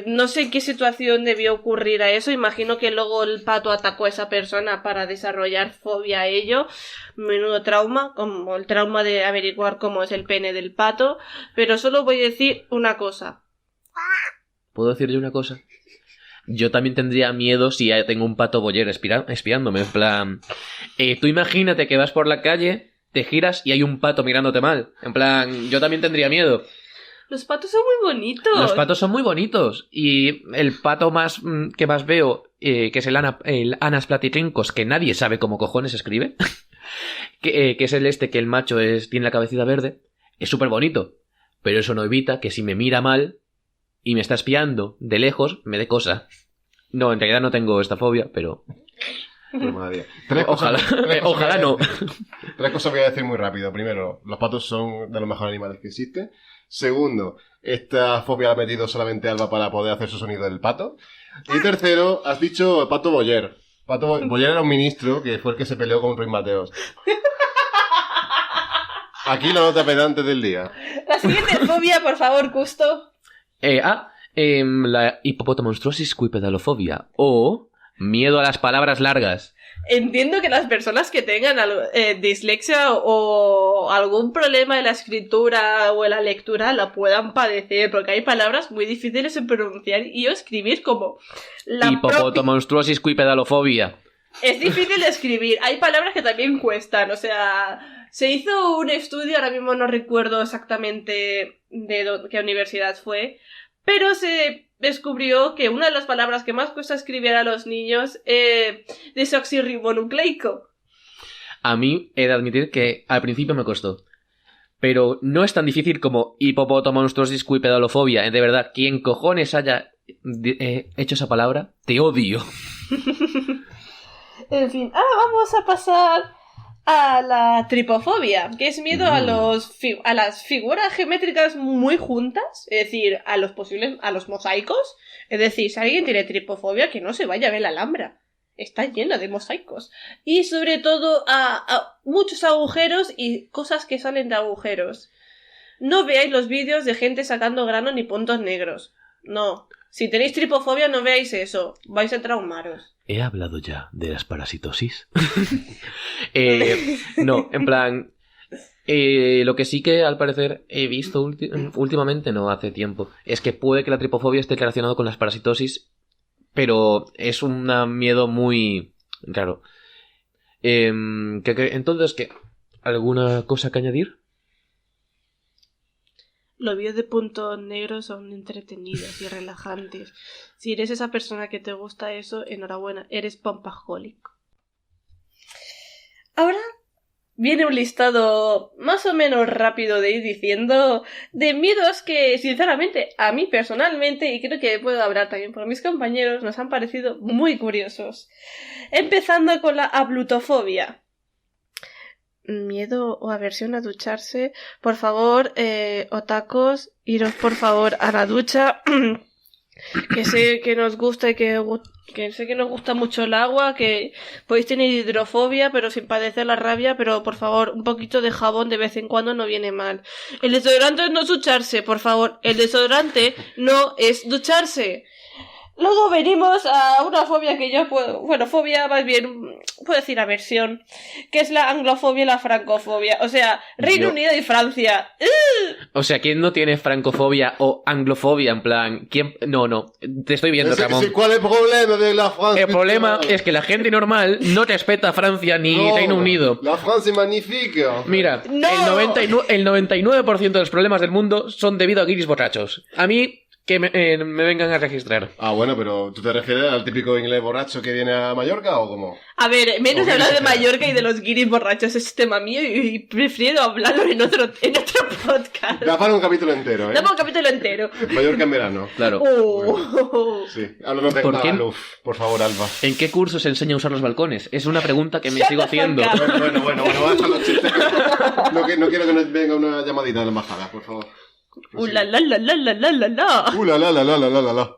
No sé en qué situación debió ocurrir a eso. Imagino que luego el pato atacó a esa persona para desarrollar fobia a ello. Menudo trauma, como el trauma de averiguar cómo es el pene del pato. Pero solo voy a decir una cosa. ¿Puedo decir yo una cosa? Yo también tendría miedo si ya tengo un pato boyer espiándome. En plan, tú imagínate que vas por la calle, te giras y hay un pato mirándote mal. En plan, yo también tendría miedo. Los patos son muy bonitos. Los patos son muy bonitos. Y el pato que más veo, que es el Anas platytrincus, que nadie sabe cómo cojones escribe, que es que el macho tiene la cabecita verde, es súper bonito. Pero eso no evita que si me mira mal y me está espiando de lejos, me dé cosa. No, en realidad no tengo esta fobia, pero... Ojalá no. Tres cosas voy a decir muy rápido. Primero, los patos son de los mejores animales que existen. Segundo, esta fobia la ha metido solamente Alba para poder hacer su sonido del pato. Y tercero, has dicho pato boyer. Boyer era un ministro que fue el que se peleó con Ruiz Mateos. Aquí la nota pedante del día. La siguiente fobia, por favor, Custo. La hipopotomonstruosis quipedalofobia o Miedo a las palabras largas. Entiendo que las personas que tengan dislexia o algún problema en la escritura o en la lectura la puedan padecer, porque hay palabras muy difíciles de pronunciar y o escribir como Hipopotomonstruosis cuipedalofobia. Es difícil de escribir. Hay palabras que también cuestan, o sea, se hizo un estudio, ahora mismo no recuerdo exactamente de qué universidad fue, pero se descubrió que una de las palabras que más cuesta escribir a los niños es desoxirribonucleico. A mí he de admitir que al principio me costó. Pero no es tan difícil como hipopotomonstruosis cuipedalofobia. De verdad, quien cojones haya hecho esa palabra, te odio. En fin, ahora vamos a pasar a la tripofobia, que es miedo a las figuras geométricas muy juntas, es decir, a los mosaicos. Es decir, si alguien tiene tripofobia, que no se vaya a ver la Alhambra. Está llena de mosaicos. Y sobre todo a muchos agujeros y cosas que salen de agujeros. No veáis los vídeos de gente sacando grano ni puntos negros. No. Si tenéis tripofobia, no veáis eso. Vais a traumaros. ¿He hablado ya de las parasitosis? No, en plan... lo que sí que al parecer he visto últimamente, no hace tiempo, es que puede que la tripofobia esté relacionado con las parasitosis, pero es un miedo muy raro. Entonces, ¿qué? ¿Alguna cosa que añadir? Los vídeos de puntos negros son entretenidos y relajantes. Si eres esa persona que te gusta eso, enhorabuena, eres pampaholic. Ahora viene un listado más o menos rápido de ir diciendo de miedos que, sinceramente, a mí personalmente, y creo que puedo hablar también por mis compañeros, nos han parecido muy curiosos. Empezando con la ablutofobia. Miedo o aversión a ducharse. Por favor, otacos, iros por favor a la ducha. Que sé que nos gusta y que sé que nos gusta mucho el agua, que podéis tener hidrofobia pero sin padecer la rabia, pero por favor, un poquito de jabón de vez en cuando no viene mal. El desodorante no es ducharse, por favor, el desodorante no es ducharse. Luego venimos a una fobia que yo puedo... Bueno, fobia más bien... Puedo decir aversión. Que es la anglofobia y la francofobia. O sea, Reino Unido y Francia. O sea, ¿quién no tiene francofobia o anglofobia? En plan... ¿Quién? No. Te estoy viendo, Ramón. ¿Cuál es el problema de la Francia? El problema es que la gente normal no respeta Francia ni Reino Unido. La Francia es magnífica. Mira, el 99% de los problemas del mundo son debido a guiris borrachos. A mí... Que me vengan a registrar. Ah, bueno, pero ¿tú te refieres al típico inglés borracho que viene a Mallorca o cómo? A ver, menos hablar de Mallorca y de los guiris borrachos es tema mío y prefiero hablarlo en otro podcast. Da para un capítulo entero, ¿eh? Da para un capítulo entero. Mallorca en verano. Claro. Sí, háblanos de Magaluf, por favor, Alba. ¿En qué curso se enseña a usar los balcones? Es una pregunta que me sigo haciendo. Bueno, voy a dejar los chistes. No quiero que nos venga una llamadita de la embajada, por favor. La la la la la la la la. La la la la la la la.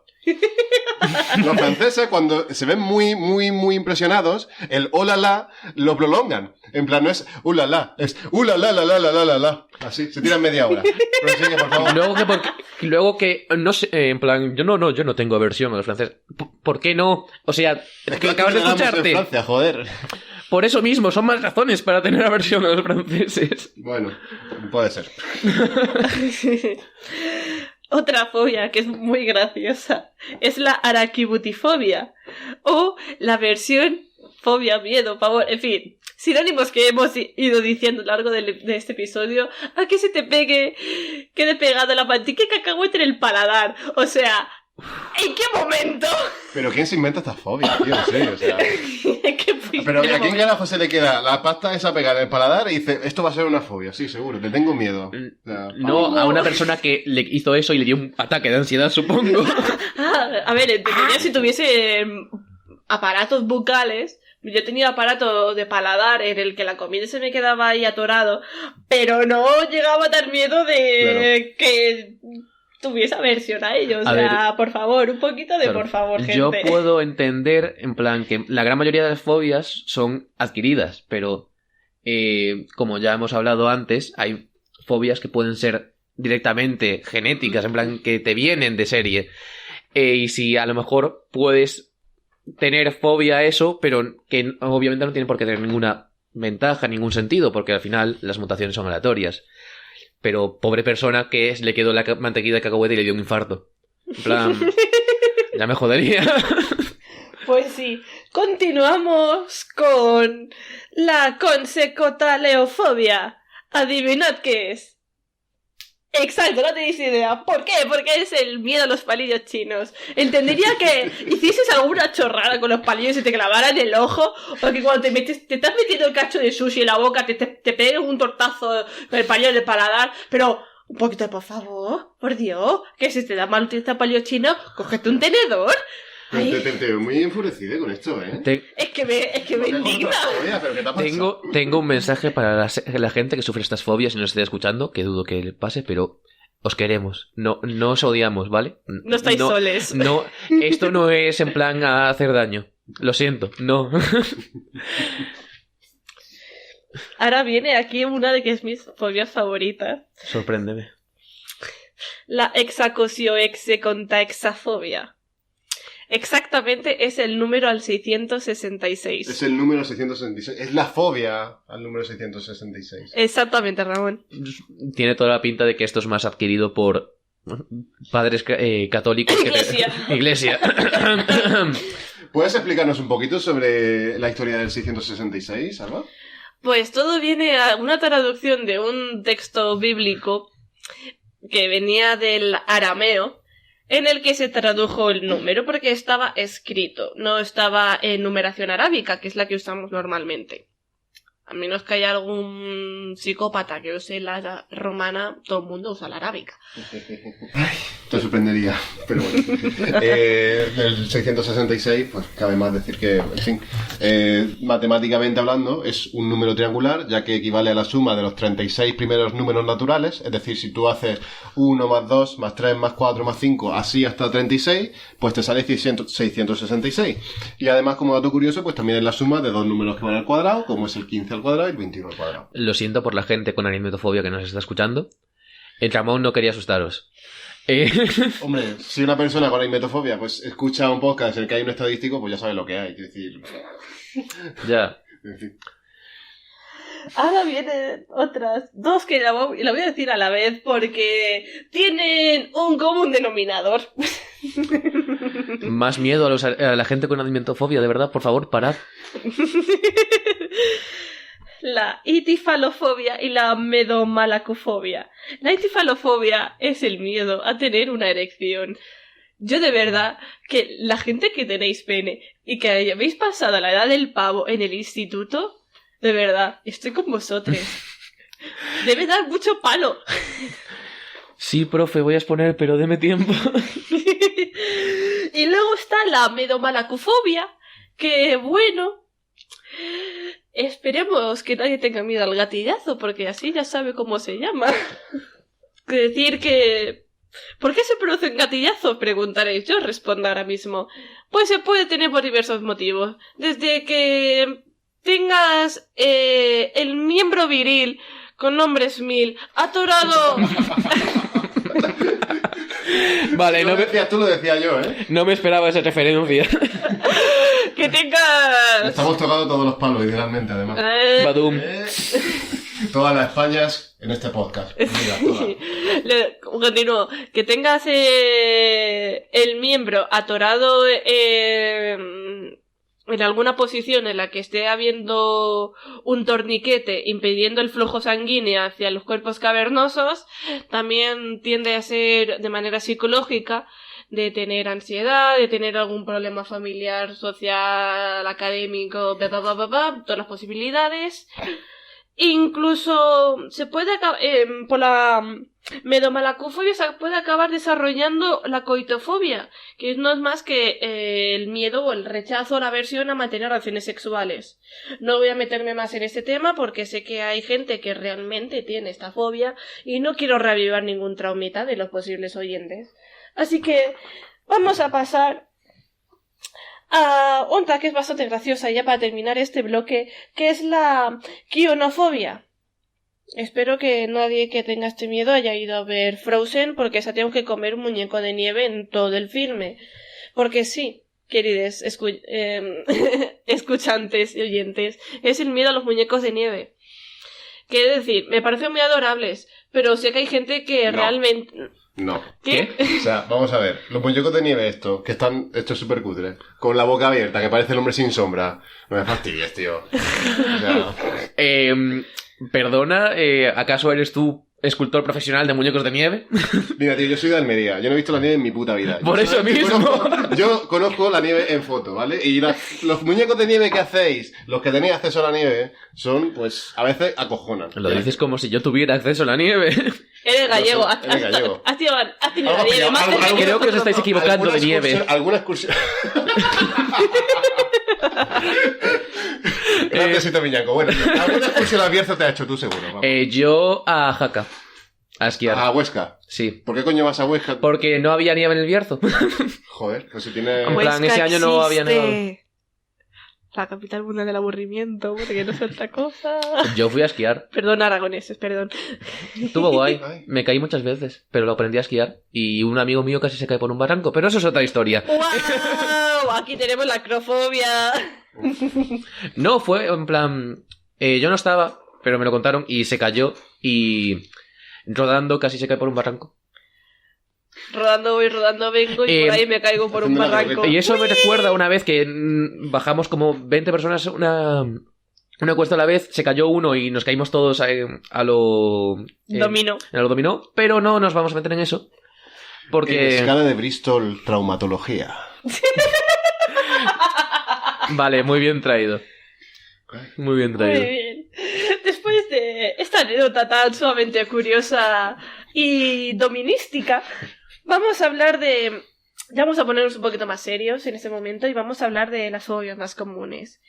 Los franceses, cuando se ven muy, muy, muy impresionados, el hola la lo prolongan. En plan, no es la la, es la la la la la la la. Así, se tiran media hora. Prosigue, por favor. Luego que no sé, en plan, yo no tengo aversión a los franceses. ¿Por qué no? O sea, es que acabas de escucharte. En Francia, joder. Por eso mismo, son más razones para tener aversión a los franceses. Bueno, puede ser. Otra fobia que es muy graciosa es la araquibutifobia o la versión fobia, miedo, pavor, en fin, sinónimos que hemos ido diciendo a lo largo de este episodio. A que se te quede pegado la manteca cacahuete en el paladar, o sea... ¿En qué momento? ¿Pero quién se inventa esta fobia, tío? En serio, o sea... Pero ¿a quién carajo se le queda la pasta esa pegada en el paladar y dice, esto va a ser una fobia? Sí, seguro, te tengo miedo. O sea, no, a una persona que le hizo eso y le dio un ataque de ansiedad, supongo. A ver, entendería si tuviese aparatos bucales. Yo he tenido aparato de paladar en el que la comida se me quedaba ahí atorado, pero no llegaba a dar miedo de que... tuviese aversión a ellos, o sea, por favor, un poquito de por favor, gente. Yo puedo entender, en plan, que la gran mayoría de las fobias son adquiridas, pero como ya hemos hablado antes, hay fobias que pueden ser directamente genéticas, en plan, que te vienen de serie. Y si a lo mejor puedes tener fobia a eso, pero que obviamente no tiene por qué tener ninguna ventaja, ningún sentido, porque al final las mutaciones son aleatorias. Pero pobre persona que le quedó la mantequilla de cacahuete y le dio un infarto. En plan, ya me jodería. Pues sí, continuamos con la consecotaleofobia. Adivinad qué es. Exacto, no tenéis idea. ¿Por qué? Porque es el miedo a los palillos chinos. Entendería que hicieses alguna chorrada con los palillos y te clavaran en el ojo, o que cuando te estás metiendo el cacho de sushi en la boca te peguen un tortazo con el palillo del paladar, pero un poquito, por favor, por Dios, que si te da mal utilizar palillos chinos, cógete un tenedor. Te veo muy enfurecido con esto, ¿eh? Es que me indigna. ¿Pero qué te ha pasado? Tengo un mensaje para la gente que sufre estas fobias y nos esté escuchando, que dudo que le pase, pero os queremos. No os odiamos, ¿vale? No estáis soles. No, esto no es en plan a hacer daño. Lo siento, no. Ahora viene aquí una de que es mis fobias favoritas. Sorpréndeme. La hexacosiohexacontaexafobia. Exactamente es el número al 666. Es el número 666. Es la fobia al número 666. Exactamente, Ramón. Tiene toda la pinta de que esto es más adquirido por padres católicos. Iglesia. ¿Puedes explicarnos un poquito sobre la historia del 666, Alba? Pues todo viene a una traducción de un texto bíblico que venía del arameo, en el que se tradujo el número porque estaba escrito, no estaba en numeración arábica, que es la que usamos normalmente. A menos que haya algún psicópata que use la romana, todo el mundo usa la arábica. Te sorprendería, pero bueno. El 666, pues cabe más decir que, en fin, matemáticamente hablando, es un número triangular, ya que equivale a la suma de los 36 primeros números naturales. Es decir, si tú haces 1 más 2 más 3 más 4 más 5, así hasta 36, pues te sale 666. Y además, como dato curioso, pues también es la suma de dos números que van al cuadrado, como es el 15 al cuadrado y el 21 al cuadrado. Lo siento por la gente con aritmetofobia que nos está escuchando. El Ramón no quería asustaros. Hombre, si una persona con aritmetofobia pues escucha un podcast en el que hay un estadístico, pues ya sabe lo que hay. Quiero decir... Ya. En fin. Ahora vienen otras dos que la voy a decir a la vez porque tienen un común denominador. Más miedo a la gente con aritmetofobia, de verdad, por favor, parad. La itifalofobia y la medomalacofobia. La itifalofobia es el miedo a tener una erección. Yo de verdad, que la gente que tenéis pene y que habéis pasado la edad del pavo en el instituto, de verdad, estoy con vosotros. Debe dar mucho palo. Sí, profe, voy a exponer, pero deme tiempo. Y luego está la medomalacofobia, que bueno... Esperemos que nadie tenga miedo al gatillazo, porque así ya sabe cómo se llama. Decir que... ¿Por qué se produce un gatillazo? Preguntaréis. Yo respondo ahora mismo. Pues se puede tener por diversos motivos. Desde que tengas el miembro viril con nombres 1000 atorado... Vale, Tú lo decía yo, ¿eh? No me esperaba esa referencia. Que tengas... Estamos tocando todos los palos, literalmente, además. Badum. Todas las Españas en este podcast. Mira, todas. Continúo. Que tengas el miembro atorado en alguna posición en la que esté habiendo un torniquete impidiendo el flujo sanguíneo hacia los cuerpos cavernosos, también tiende a ser de manera psicológica, de tener ansiedad, de tener algún problema familiar, social, académico, todas las posibilidades. Incluso se puede por la medomalacofobia se puede acabar desarrollando la coitofobia, que no es más que el miedo o el rechazo o la aversión a mantener relaciones sexuales. No voy a meterme más en este tema porque sé que hay gente que realmente tiene esta fobia y no quiero reavivar ningún traumita de los posibles oyentes. Así que vamos a pasar a otra que es bastante graciosa ya para terminar este bloque, que es la quionofobia. Espero que nadie que tenga este miedo haya ido a ver Frozen porque se tengo que comer un muñeco de nieve en todo el filme. Porque sí, queridos escuchantes y oyentes, es el miedo a los muñecos de nieve. Quiero decir, me parecen muy adorables, pero sé que hay gente que realmente... No. ¿Qué? O sea, vamos a ver. Los muñecos de nieve estos, que están... Esto es súper cutre. Con la boca abierta, que parece el hombre sin sombra. No me fastidies, tío. O sea... Perdona, ¿acaso eres tú escultor profesional de muñecos de nieve? Mira, tío, yo soy de Almería. Yo no he visto la nieve en mi puta vida. Por Yo eso solamente mismo. Yo conozco la nieve en foto, ¿vale? Y los muñecos de nieve que hacéis, los que tenéis acceso a la nieve, son, pues, a veces acojonan. Lo dices como si yo tuviera acceso a la nieve. Eres gallego. No sé, eres gallego. Has tenido la Algo nieve pillado, más cerca que Creo que os estáis equivocando de nieve. Alguna excursión... Gracias, Miñanco. Bueno, alguna excursión al Bierzo te ha hecho tú, seguro. Vamos. Yo a Jaca. A esquiar. A Huesca. Sí. ¿Por qué coño vas a Huesca? Porque no había nieve en el Bierzo. Joder, pues si tiene... En plan, ese año no había nevado. La capital mundial del aburrimiento, porque no es otra cosa. Yo fui a esquiar. Perdón, aragoneses, perdón. Estuvo guay. Ay. Me caí muchas veces, pero lo aprendí a esquiar. Y un amigo mío casi se cae por un barranco, pero eso es otra historia. ¡Wow! Aquí tenemos la acrofobia. No, fue en plan... yo no estaba, pero me lo contaron y se cayó y rodando casi se cae por un barranco. Rodando voy, rodando vengo y por ahí me caigo por un barranco. Y eso me recuerda una vez que bajamos como 20 personas una cuesta a la vez, se cayó uno y nos caímos todos a lo... Dominó. A lo dominó, pero no nos vamos a meter en eso. Porque... Escala de Bristol, traumatología. Vale, muy bien traído. Muy bien traído. Muy bien. Después de esta anécdota tan sumamente curiosa y dominística, vamos a hablar de... Ya vamos a ponernos un poquito más serios en este momento y vamos a hablar de las fobias más comunes.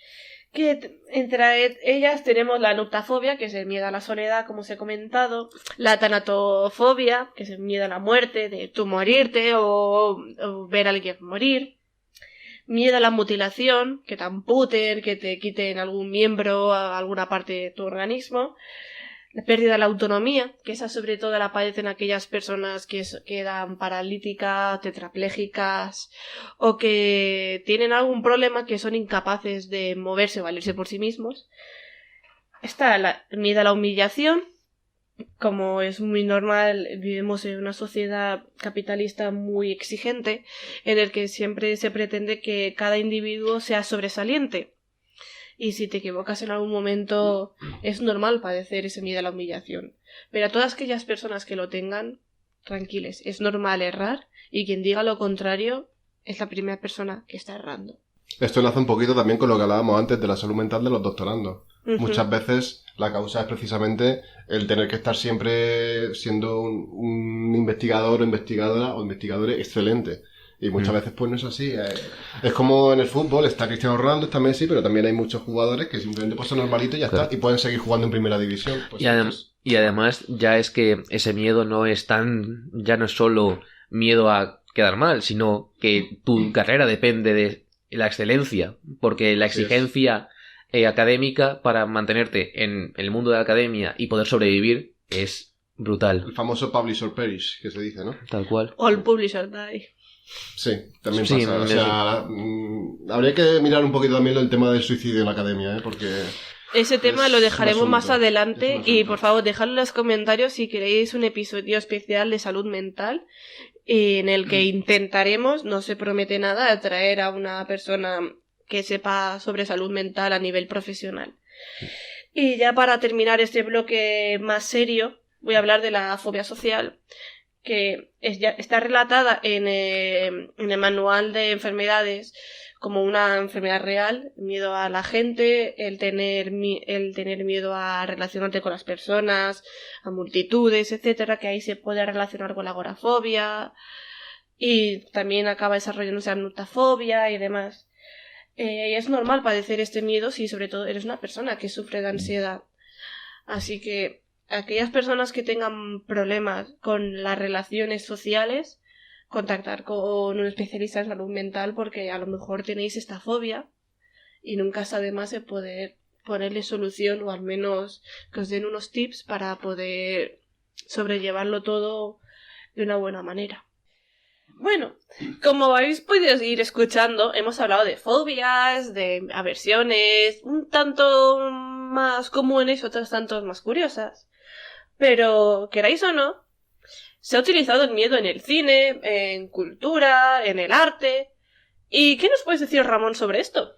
Que entre ellas tenemos la nuptafobia, que es el miedo a la soledad, como os he comentado, la tanatofobia, que es el miedo a la muerte, de tú morirte o ver a alguien morir. Miedo a la mutilación, que te amputen, que te quiten algún miembro, alguna parte de tu organismo. La pérdida de la autonomía, que esa sobre todo la padecen aquellas personas que quedan paralíticas, tetraplégicas o que tienen algún problema que son incapaces de moverse o valerse por sí mismos. Está el miedo a la humillación. Como es muy normal, vivimos en una sociedad capitalista muy exigente en el que siempre se pretende que cada individuo sea sobresaliente. Y si te equivocas en algún momento, es normal padecer ese miedo a la humillación. Pero a todas aquellas personas que lo tengan, tranquiles, es normal errar y quien diga lo contrario es la primera persona que está errando. Esto enlaza un poquito también con lo que hablábamos antes de la salud mental de los doctorandos. Muchas veces la causa es precisamente el tener que estar siempre siendo un investigador o investigadora o investigadores excelente. Y muchas veces pues no es así. Es como en el fútbol, está Cristiano Ronaldo, está Messi, pero también hay muchos jugadores que simplemente pues son normalitos y ya está. Y pueden seguir jugando en primera división. Pues, y además ya es que ese miedo ya no es solo miedo a quedar mal, sino que tu carrera depende de la excelencia. Porque la exigencia académica para mantenerte en el mundo de la academia y poder sobrevivir es brutal. El famoso publish or perish, que se dice, ¿no? Tal cual. All publisher die. Sí, también Sí, pasa. O sea, habría que mirar un poquito también el tema del suicidio en la academia, ¿eh? Porque... Ese tema lo dejaremos más asunto. adelante y por favor dejadlo en los comentarios si queréis un episodio especial de salud mental en el que intentaremos, no se promete nada, traer a una persona que sepa sobre salud mental a nivel profesional. Y ya para terminar este bloque más serio, voy a hablar de la fobia social, que está relatada en el manual de enfermedades como una enfermedad real, miedo a la gente, el tener miedo a relacionarte con las personas, a multitudes, etcétera, que ahí se puede relacionar con la agorafobia y también acaba desarrollándose la nuptafobia y demás. Y es normal padecer este miedo si sobre todo eres una persona que sufre de ansiedad. Así que aquellas personas que tengan problemas con las relaciones sociales, contactar con un especialista en salud mental porque a lo mejor tenéis esta fobia y nunca está de más de poder ponerle solución o al menos que os den unos tips para poder sobrellevarlo todo de una buena manera. Bueno, como habéis podido ir escuchando, hemos hablado de fobias, de aversiones, un tanto más comunes, otras tanto más curiosas. Pero, queráis o no, se ha utilizado el miedo en el cine, en cultura, en el arte. ¿Y qué nos puedes decir, Ramón, sobre esto?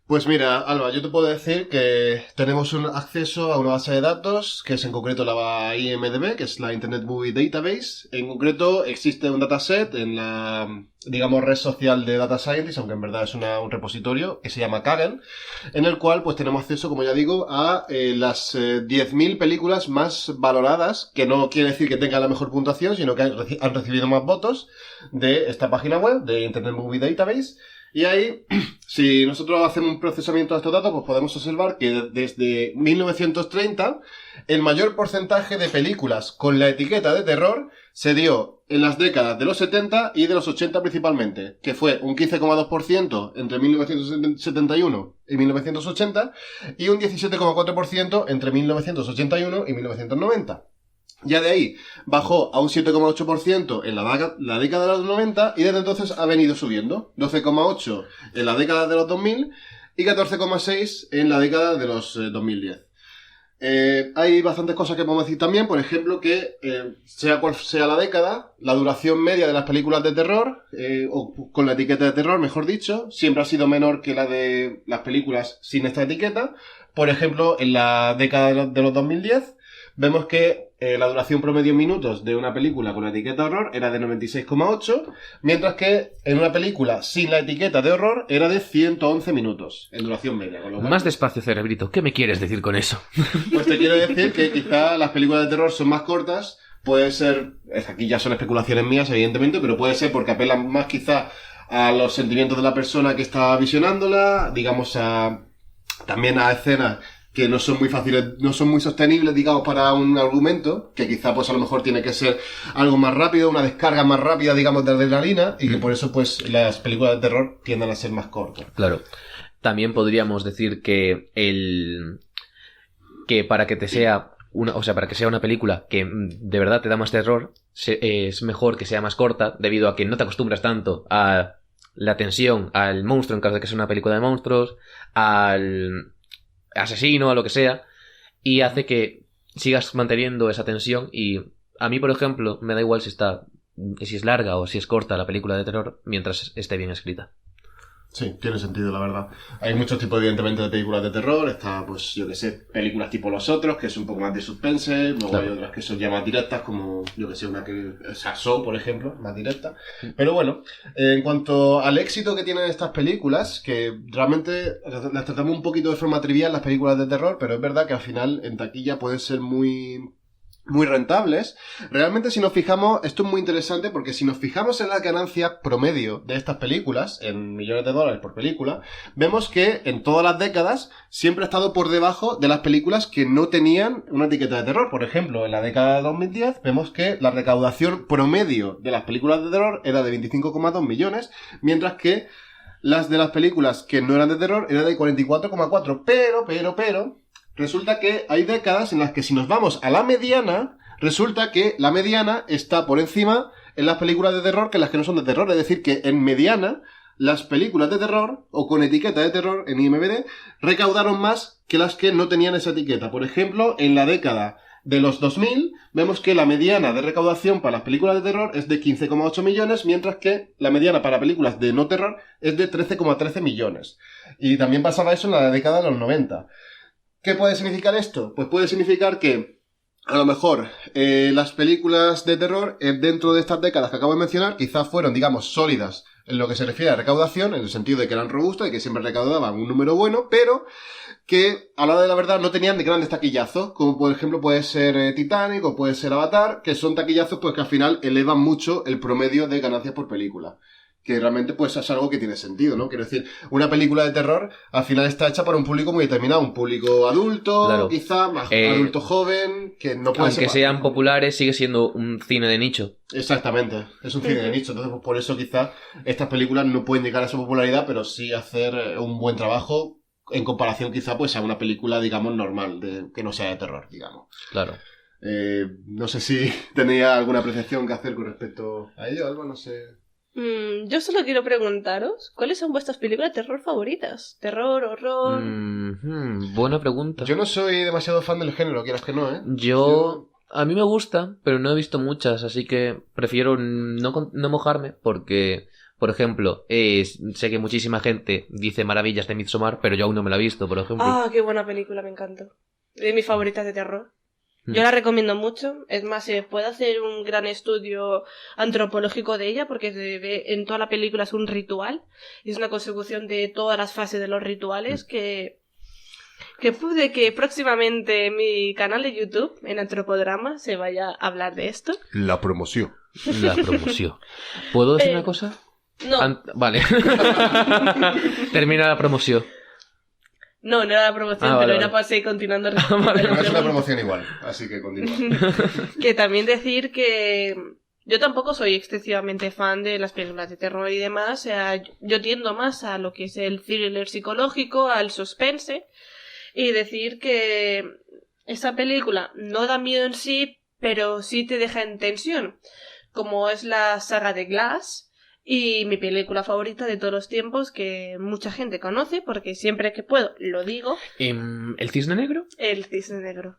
Pues mira, Alba, yo te puedo decir que tenemos un acceso a una base de datos, que es en concreto la IMDb, que es la Internet Movie Database. En concreto existe un dataset en la, digamos, red social de Data Scientist, aunque en verdad es un repositorio, que se llama Kaggle, en el cual pues tenemos acceso, como ya digo, a las 10.000 películas más valoradas, que no quiere decir que tengan la mejor puntuación, sino que han recibido más votos de esta página web, de Internet Movie Database. Y ahí, si nosotros hacemos un procesamiento de estos datos, pues podemos observar que desde 1930 el mayor porcentaje de películas con la etiqueta de terror se dio en las décadas de los 70 y de los 80 principalmente, que fue un 15,2% entre 1971 y 1980 y un 17,4% entre 1981 y 1990. Ya de ahí bajó a un 7,8% en la década de los 90 y desde entonces ha venido subiendo. 12,8% en la década de los 2000 y 14,6% en la década de los 2010. Hay bastantes cosas que podemos decir también, por ejemplo, que sea cual sea la década, la duración media de las películas de terror, o con la etiqueta de terror, mejor dicho, siempre ha sido menor que la de las películas sin esta etiqueta. Por ejemplo, en la década de los 2010, vemos que la duración promedio en minutos de una película con la etiqueta de horror era de 96,8, mientras que en una película sin la etiqueta de horror era de 111 minutos en duración media. Con lo cual, Más despacio, cerebrito. ¿Qué me quieres decir con eso? pues te quiero decir que quizá las películas de terror son más cortas, puede ser, aquí ya son especulaciones mías evidentemente, pero puede ser porque apelan más quizá a los sentimientos de la persona que está visionándola, digamos también a escenas que no son muy fáciles, no son muy sostenibles, digamos, para un argumento, que quizá pues a lo mejor tiene que ser algo más rápido, una descarga más rápida, digamos, de adrenalina, y que por eso pues las películas de terror tienden a ser más cortas. Claro. También podríamos decir que que para que te sea para que sea una película que de verdad te da más terror, es mejor que sea más corta, debido a que no te acostumbras tanto a la tensión, al monstruo en caso de que sea una película de monstruos, al asesino, a lo que sea, y hace que sigas manteniendo esa tensión. Y a mí, por ejemplo, me da igual si es larga o si es corta la película de terror, mientras esté bien escrita. Sí, tiene sentido, la verdad. Hay muchos tipos, evidentemente, de películas de terror. Está, pues, yo que sé, películas tipo Los Otros, que es un poco más de suspense. Luego hay otras que son ya más directas, como, yo que sé, Saw, por ejemplo, más directa. Pero bueno, en cuanto al éxito que tienen estas películas, que realmente las tratamos un poquito de forma trivial, las películas de terror, pero es verdad que al final, en taquilla, pueden ser muy rentables. Realmente, si nos fijamos, esto es muy interesante porque si nos fijamos en la ganancia promedio de estas películas, en millones de dólares por película, vemos que en todas las décadas siempre ha estado por debajo de las películas que no tenían una etiqueta de terror. Por ejemplo, en la década de 2010 vemos que la recaudación promedio de las películas de terror era de 25,2 millones, mientras que las de las películas que no eran de terror era de 44,4. Pero resulta que hay décadas en las que si nos vamos a la mediana, resulta que la mediana está por encima en las películas de terror que las que no son de terror. Es decir, que en mediana, las películas de terror, o con etiqueta de terror en IMDb, recaudaron más que las que no tenían esa etiqueta. Por ejemplo, en la década de los 2000, vemos que la mediana de recaudación para las películas de terror es de 15,8 millones, mientras que la mediana para películas de no terror es de 13,13 millones. Y también pasaba eso en la década de los 90. ¿Qué puede significar esto? Pues puede significar que a lo mejor las películas de terror dentro de estas décadas que acabo de mencionar quizás fueron, digamos, sólidas en lo que se refiere a recaudación, en el sentido de que eran robustas y que siempre recaudaban un número bueno, pero que a la hora de la verdad no tenían de grandes taquillazos, como por ejemplo puede ser Titanic o puede ser Avatar, que son taquillazos pues que al final elevan mucho el promedio de ganancias por película. Que realmente pues es algo que tiene sentido, ¿no? Quiero decir, una película de terror al final está hecha para un público muy determinado, un público adulto, claro, quizá, más adulto joven, que no puede ser... Aunque sean populares, sigue siendo un cine de nicho. Exactamente, es un cine de nicho, entonces pues por eso quizá estas películas no pueden llegar a su popularidad, pero sí hacer un buen trabajo en comparación quizá pues a una película, digamos, normal, que no sea de terror, digamos. Claro. No sé si tenía alguna apreciación que hacer con respecto a ello, algo, no sé. Yo solo quiero preguntaros, ¿cuáles son vuestras películas de terror favoritas? ¿Terror, horror? Buena pregunta. Yo no soy demasiado fan del género, quieras que no, ¿eh? A mí me gusta, pero no he visto muchas, así que prefiero no mojarme porque, por ejemplo, sé que muchísima gente dice maravillas de Midsommar, pero yo aún no me la he visto, por ejemplo. Ah, qué buena película, me encantó. De mis favoritas de terror. Yo la recomiendo mucho. Es más, se puede hacer un gran estudio antropológico de ella porque se ve en toda la película es un ritual. Y es una consecución de todas las fases de los rituales que pude que próximamente en mi canal de YouTube, en Antropodrama, se vaya a hablar de esto. La promoción. La promoción. ¿Puedo decir una cosa? No. Vale. Termina la promoción. No era la promoción, pero era para seguir continuando. Vale. No es una promoción igual, así que continúa. Que también decir que yo tampoco soy excesivamente fan de las películas de terror y demás. O sea, yo tiendo más a lo que es el thriller psicológico, al suspense. Y decir que esta película no da miedo en sí, pero sí te deja en tensión. Como es la saga de Glass. Y mi película favorita de todos los tiempos, que mucha gente conoce, porque siempre que puedo lo digo. ¿El cisne negro? El cisne negro.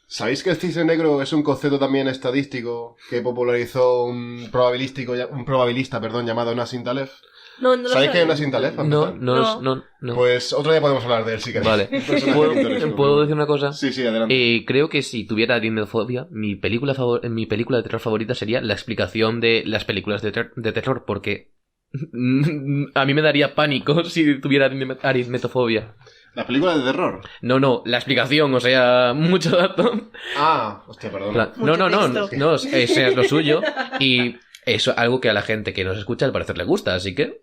¿Sabéis que el cisne negro es un concepto también estadístico que popularizó un probabilista llamado Nassim Taleb? No ¿Sabéis que hay Nassim Taleb? No. Pues otro día podemos hablar de él si queréis. Vale. ¿Puedo decir una cosa? Sí, adelante. Creo que si tuviera aracnofobia, mi película de terror favorita sería la explicación de las películas de terror, porque a mí me daría pánico si tuviera aritmetofobia. ¿Las películas de terror? No, la explicación, o sea, mucho dato. Hostia, perdón. No, ese es lo suyo. Y eso es algo que a la gente que nos escucha al parecer le gusta, así que...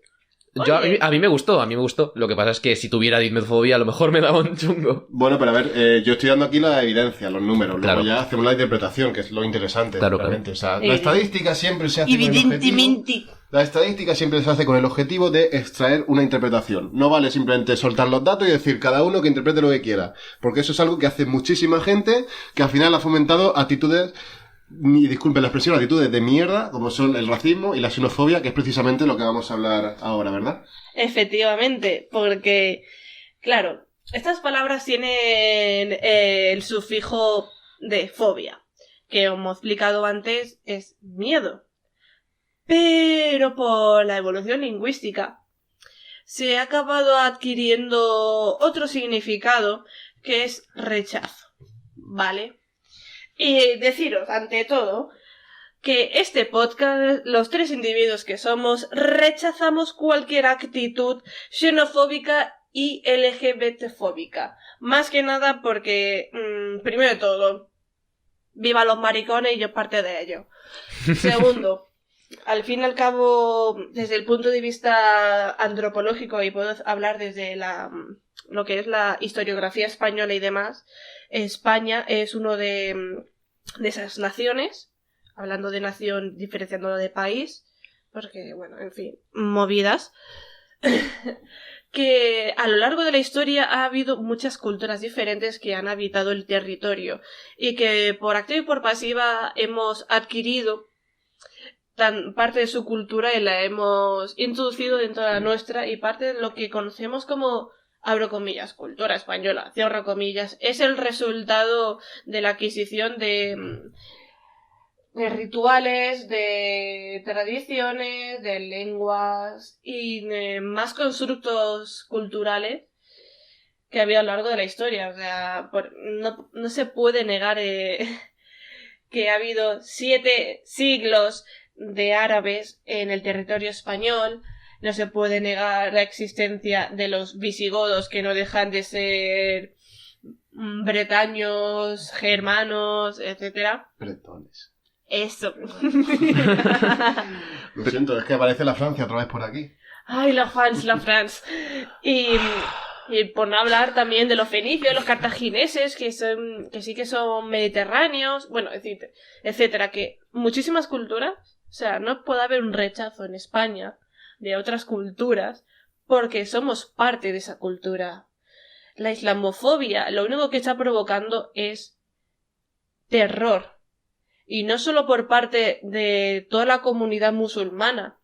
A mí me gustó. Lo que pasa es que si tuviera aritmetofobia a lo mejor me daba un chungo. Bueno, pero a ver, yo estoy dando aquí la evidencia, los números. Claro. Luego ya hacemos la interpretación, que es lo interesante. Claro. O sea, la estadística siempre se hace Evidentemente. La estadística siempre se hace con el objetivo de extraer una interpretación. No vale simplemente soltar los datos y decir cada uno que interprete lo que quiera. Porque eso es algo que hace muchísima gente que al final ha fomentado actitudes... Disculpen la expresión, actitudes de mierda, como son el racismo y la xenofobia, que es precisamente lo que vamos a hablar ahora, ¿verdad? Efectivamente, porque, claro, estas palabras tienen el sufijo de fobia, que como he explicado antes es miedo. Pero por la evolución lingüística se ha acabado adquiriendo otro significado que es rechazo, ¿vale? Y deciros, ante todo, que este podcast, los tres individuos que somos, rechazamos cualquier actitud xenofóbica y LGBTfóbica. Más que nada porque, primero de todo, viva los maricones y yo parte de ello. Segundo, al fin y al cabo, desde el punto de vista antropológico, y puedo hablar desde lo que es la historiografía española y demás, España es uno de esas naciones, hablando de nación, diferenciándolo de país, porque, bueno, en fin, movidas, que a lo largo de la historia ha habido muchas culturas diferentes que han habitado el territorio y que por activa y por pasiva hemos adquirido parte de su cultura y la hemos introducido dentro de la nuestra, y parte de lo que conocemos como, abro comillas, cultura española, cierro comillas, es el resultado de la adquisición de rituales, de tradiciones, de lenguas y de más constructos culturales que había a lo largo de la historia. O sea, no se puede negar que ha habido 7 siglos de árabes en el territorio español. No se puede negar la existencia de los visigodos, que no dejan de ser bretaños, germanos, etcétera. Bretones. Eso. Lo siento, es que aparece la Francia otra vez por aquí. Ay, la France. Y por no hablar también de los fenicios, los cartagineses, que sí que son mediterráneos, bueno, etcétera, que muchísimas culturas, o sea, no puede haber un rechazo en España de otras culturas porque somos parte de esa cultura. La islamofobia lo único que está provocando es terror. Y no solo por parte de toda la comunidad musulmana,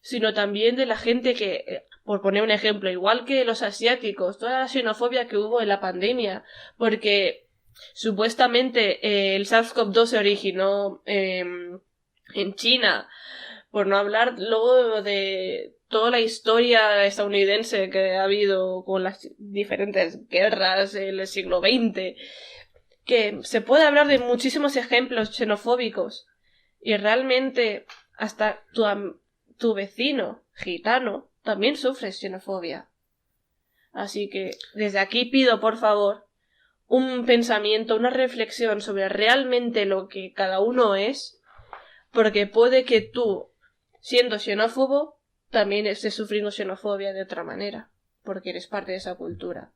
sino también de la gente que, por poner un ejemplo, igual que los asiáticos, toda la xenofobia que hubo en la pandemia, porque supuestamente el SARS-CoV-2 se originó en China, por no hablar luego de toda la historia estadounidense que ha habido con las diferentes guerras en el siglo XX, que se puede hablar de muchísimos ejemplos xenofóbicos, y realmente hasta tu vecino gitano también sufre xenofobia. Así que desde aquí pido, por favor, un pensamiento, una reflexión sobre realmente lo que cada uno es, porque puede que tú, siendo xenófobo, también estés sufriendo xenofobia de otra manera, porque eres parte de esa cultura.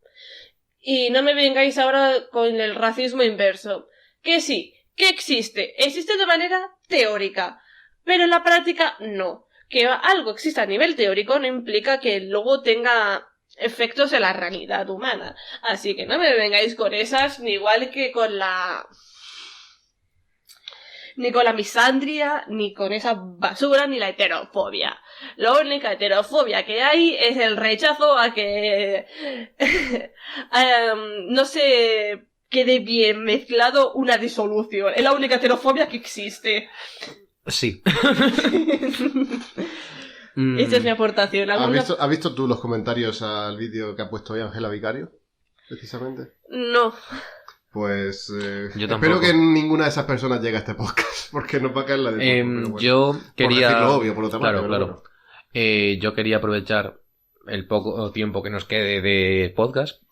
Y no me vengáis ahora con el racismo inverso, que sí, que existe de manera teórica, pero en la práctica no. Que algo exista a nivel teórico no implica que luego tenga efectos en la realidad humana. Así que no me vengáis con esas, ni igual que ni con la misandria, ni con esa basura, ni la heterofobia. La única heterofobia que hay es el rechazo a que no se quede bien mezclado una disolución. Es la única heterofobia que existe. Sí. Esa es mi aportación. ¿Has visto tú los comentarios al vídeo que ha puesto hoy Ángela Vicario? Precisamente. No. Pues yo espero que ninguna de esas personas llegue a este podcast, porque nos va a caer la de bueno. Yo quería... Por decirlo obvio, por otra parte. Claro. Yo quería aprovechar el poco tiempo que nos quede de podcast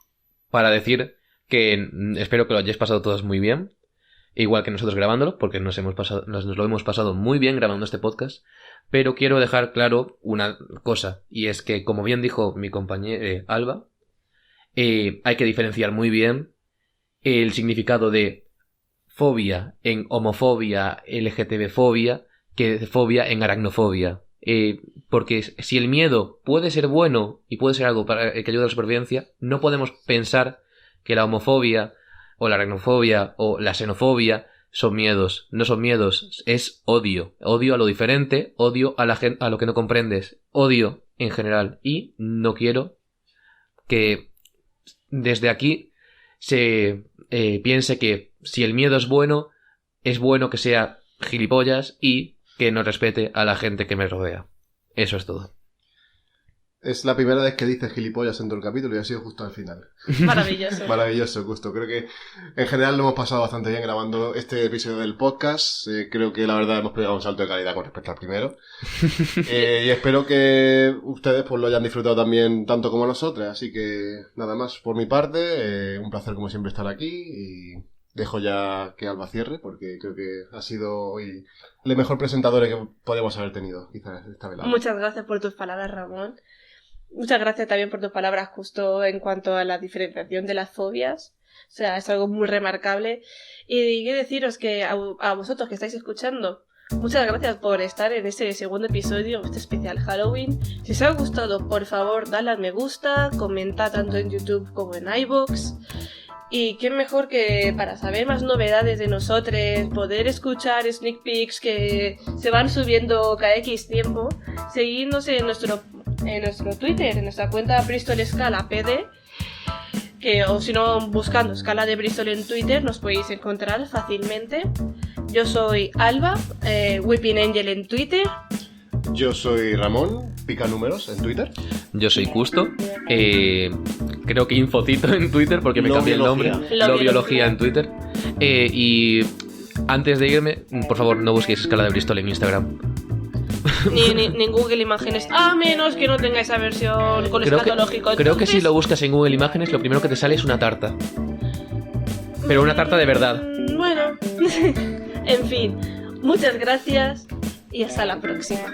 para decir que espero que lo hayáis pasado todos muy bien, igual que nosotros grabándolo, porque nos lo hemos pasado muy bien grabando este podcast, pero quiero dejar claro una cosa, y es que, como bien dijo mi compañera Alba, hay que diferenciar muy bien el significado de fobia en homofobia, LGTB-fobia, que de fobia en aracnofobia. Porque si el miedo puede ser bueno y puede ser algo para que ayude a la supervivencia, no podemos pensar que la homofobia o la aracnofobia o la xenofobia son miedos. No son miedos, es odio. Odio a lo diferente, odio a a lo que no comprendes, odio en general. Y no quiero que desde aquí se piense que si el miedo es bueno que sea gilipollas y que no respete a la gente que me rodea. Eso es todo. Es la primera vez que dices gilipollas en todo el capítulo y ha sido justo al final. Maravilloso. Maravilloso, justo. Creo que en general lo hemos pasado bastante bien grabando este episodio del podcast. Creo que la verdad hemos pegado un salto de calidad con respecto al primero. Y espero que ustedes pues lo hayan disfrutado también tanto como nosotros. Así que nada más por mi parte. Un placer como siempre estar aquí y dejo ya que Alba cierre porque creo que ha sido hoy el mejor presentador que podemos haber tenido quizás esta velada. Muchas gracias por tus palabras, Ramón. Muchas gracias también por tus palabras justo en cuanto a la diferenciación de las fobias. O sea, es algo muy remarcable. Y quiero deciros que a vosotros que estáis escuchando, muchas gracias por estar en este segundo episodio, este especial Halloween. Si os ha gustado, por favor, dadle al me gusta, comenta tanto en YouTube como en iVoox. Y qué mejor que para saber más novedades de nosotros, poder escuchar sneak peeks que se van subiendo cada X tiempo, seguidnos en nuestro Twitter, en nuestra cuenta Bristol Scala PD, o si no, buscando Scala de Bristol en Twitter nos podéis encontrar fácilmente. Yo soy Alba, Whipping Angel en Twitter. Yo soy Ramón, pica números en Twitter. Yo soy Custo, creo que Infocito en Twitter porque me cambié el nombre. Lo biología en Twitter. Y antes de irme, por favor, no busquéis Scala de Bristol en Instagram. Ni en Google Imágenes, a menos que no tenga esa versión con escatológico. Creo que si lo buscas en Google Imágenes, lo primero que te sale es una tarta. Pero una tarta de verdad. Bueno, en fin, muchas gracias y hasta la próxima.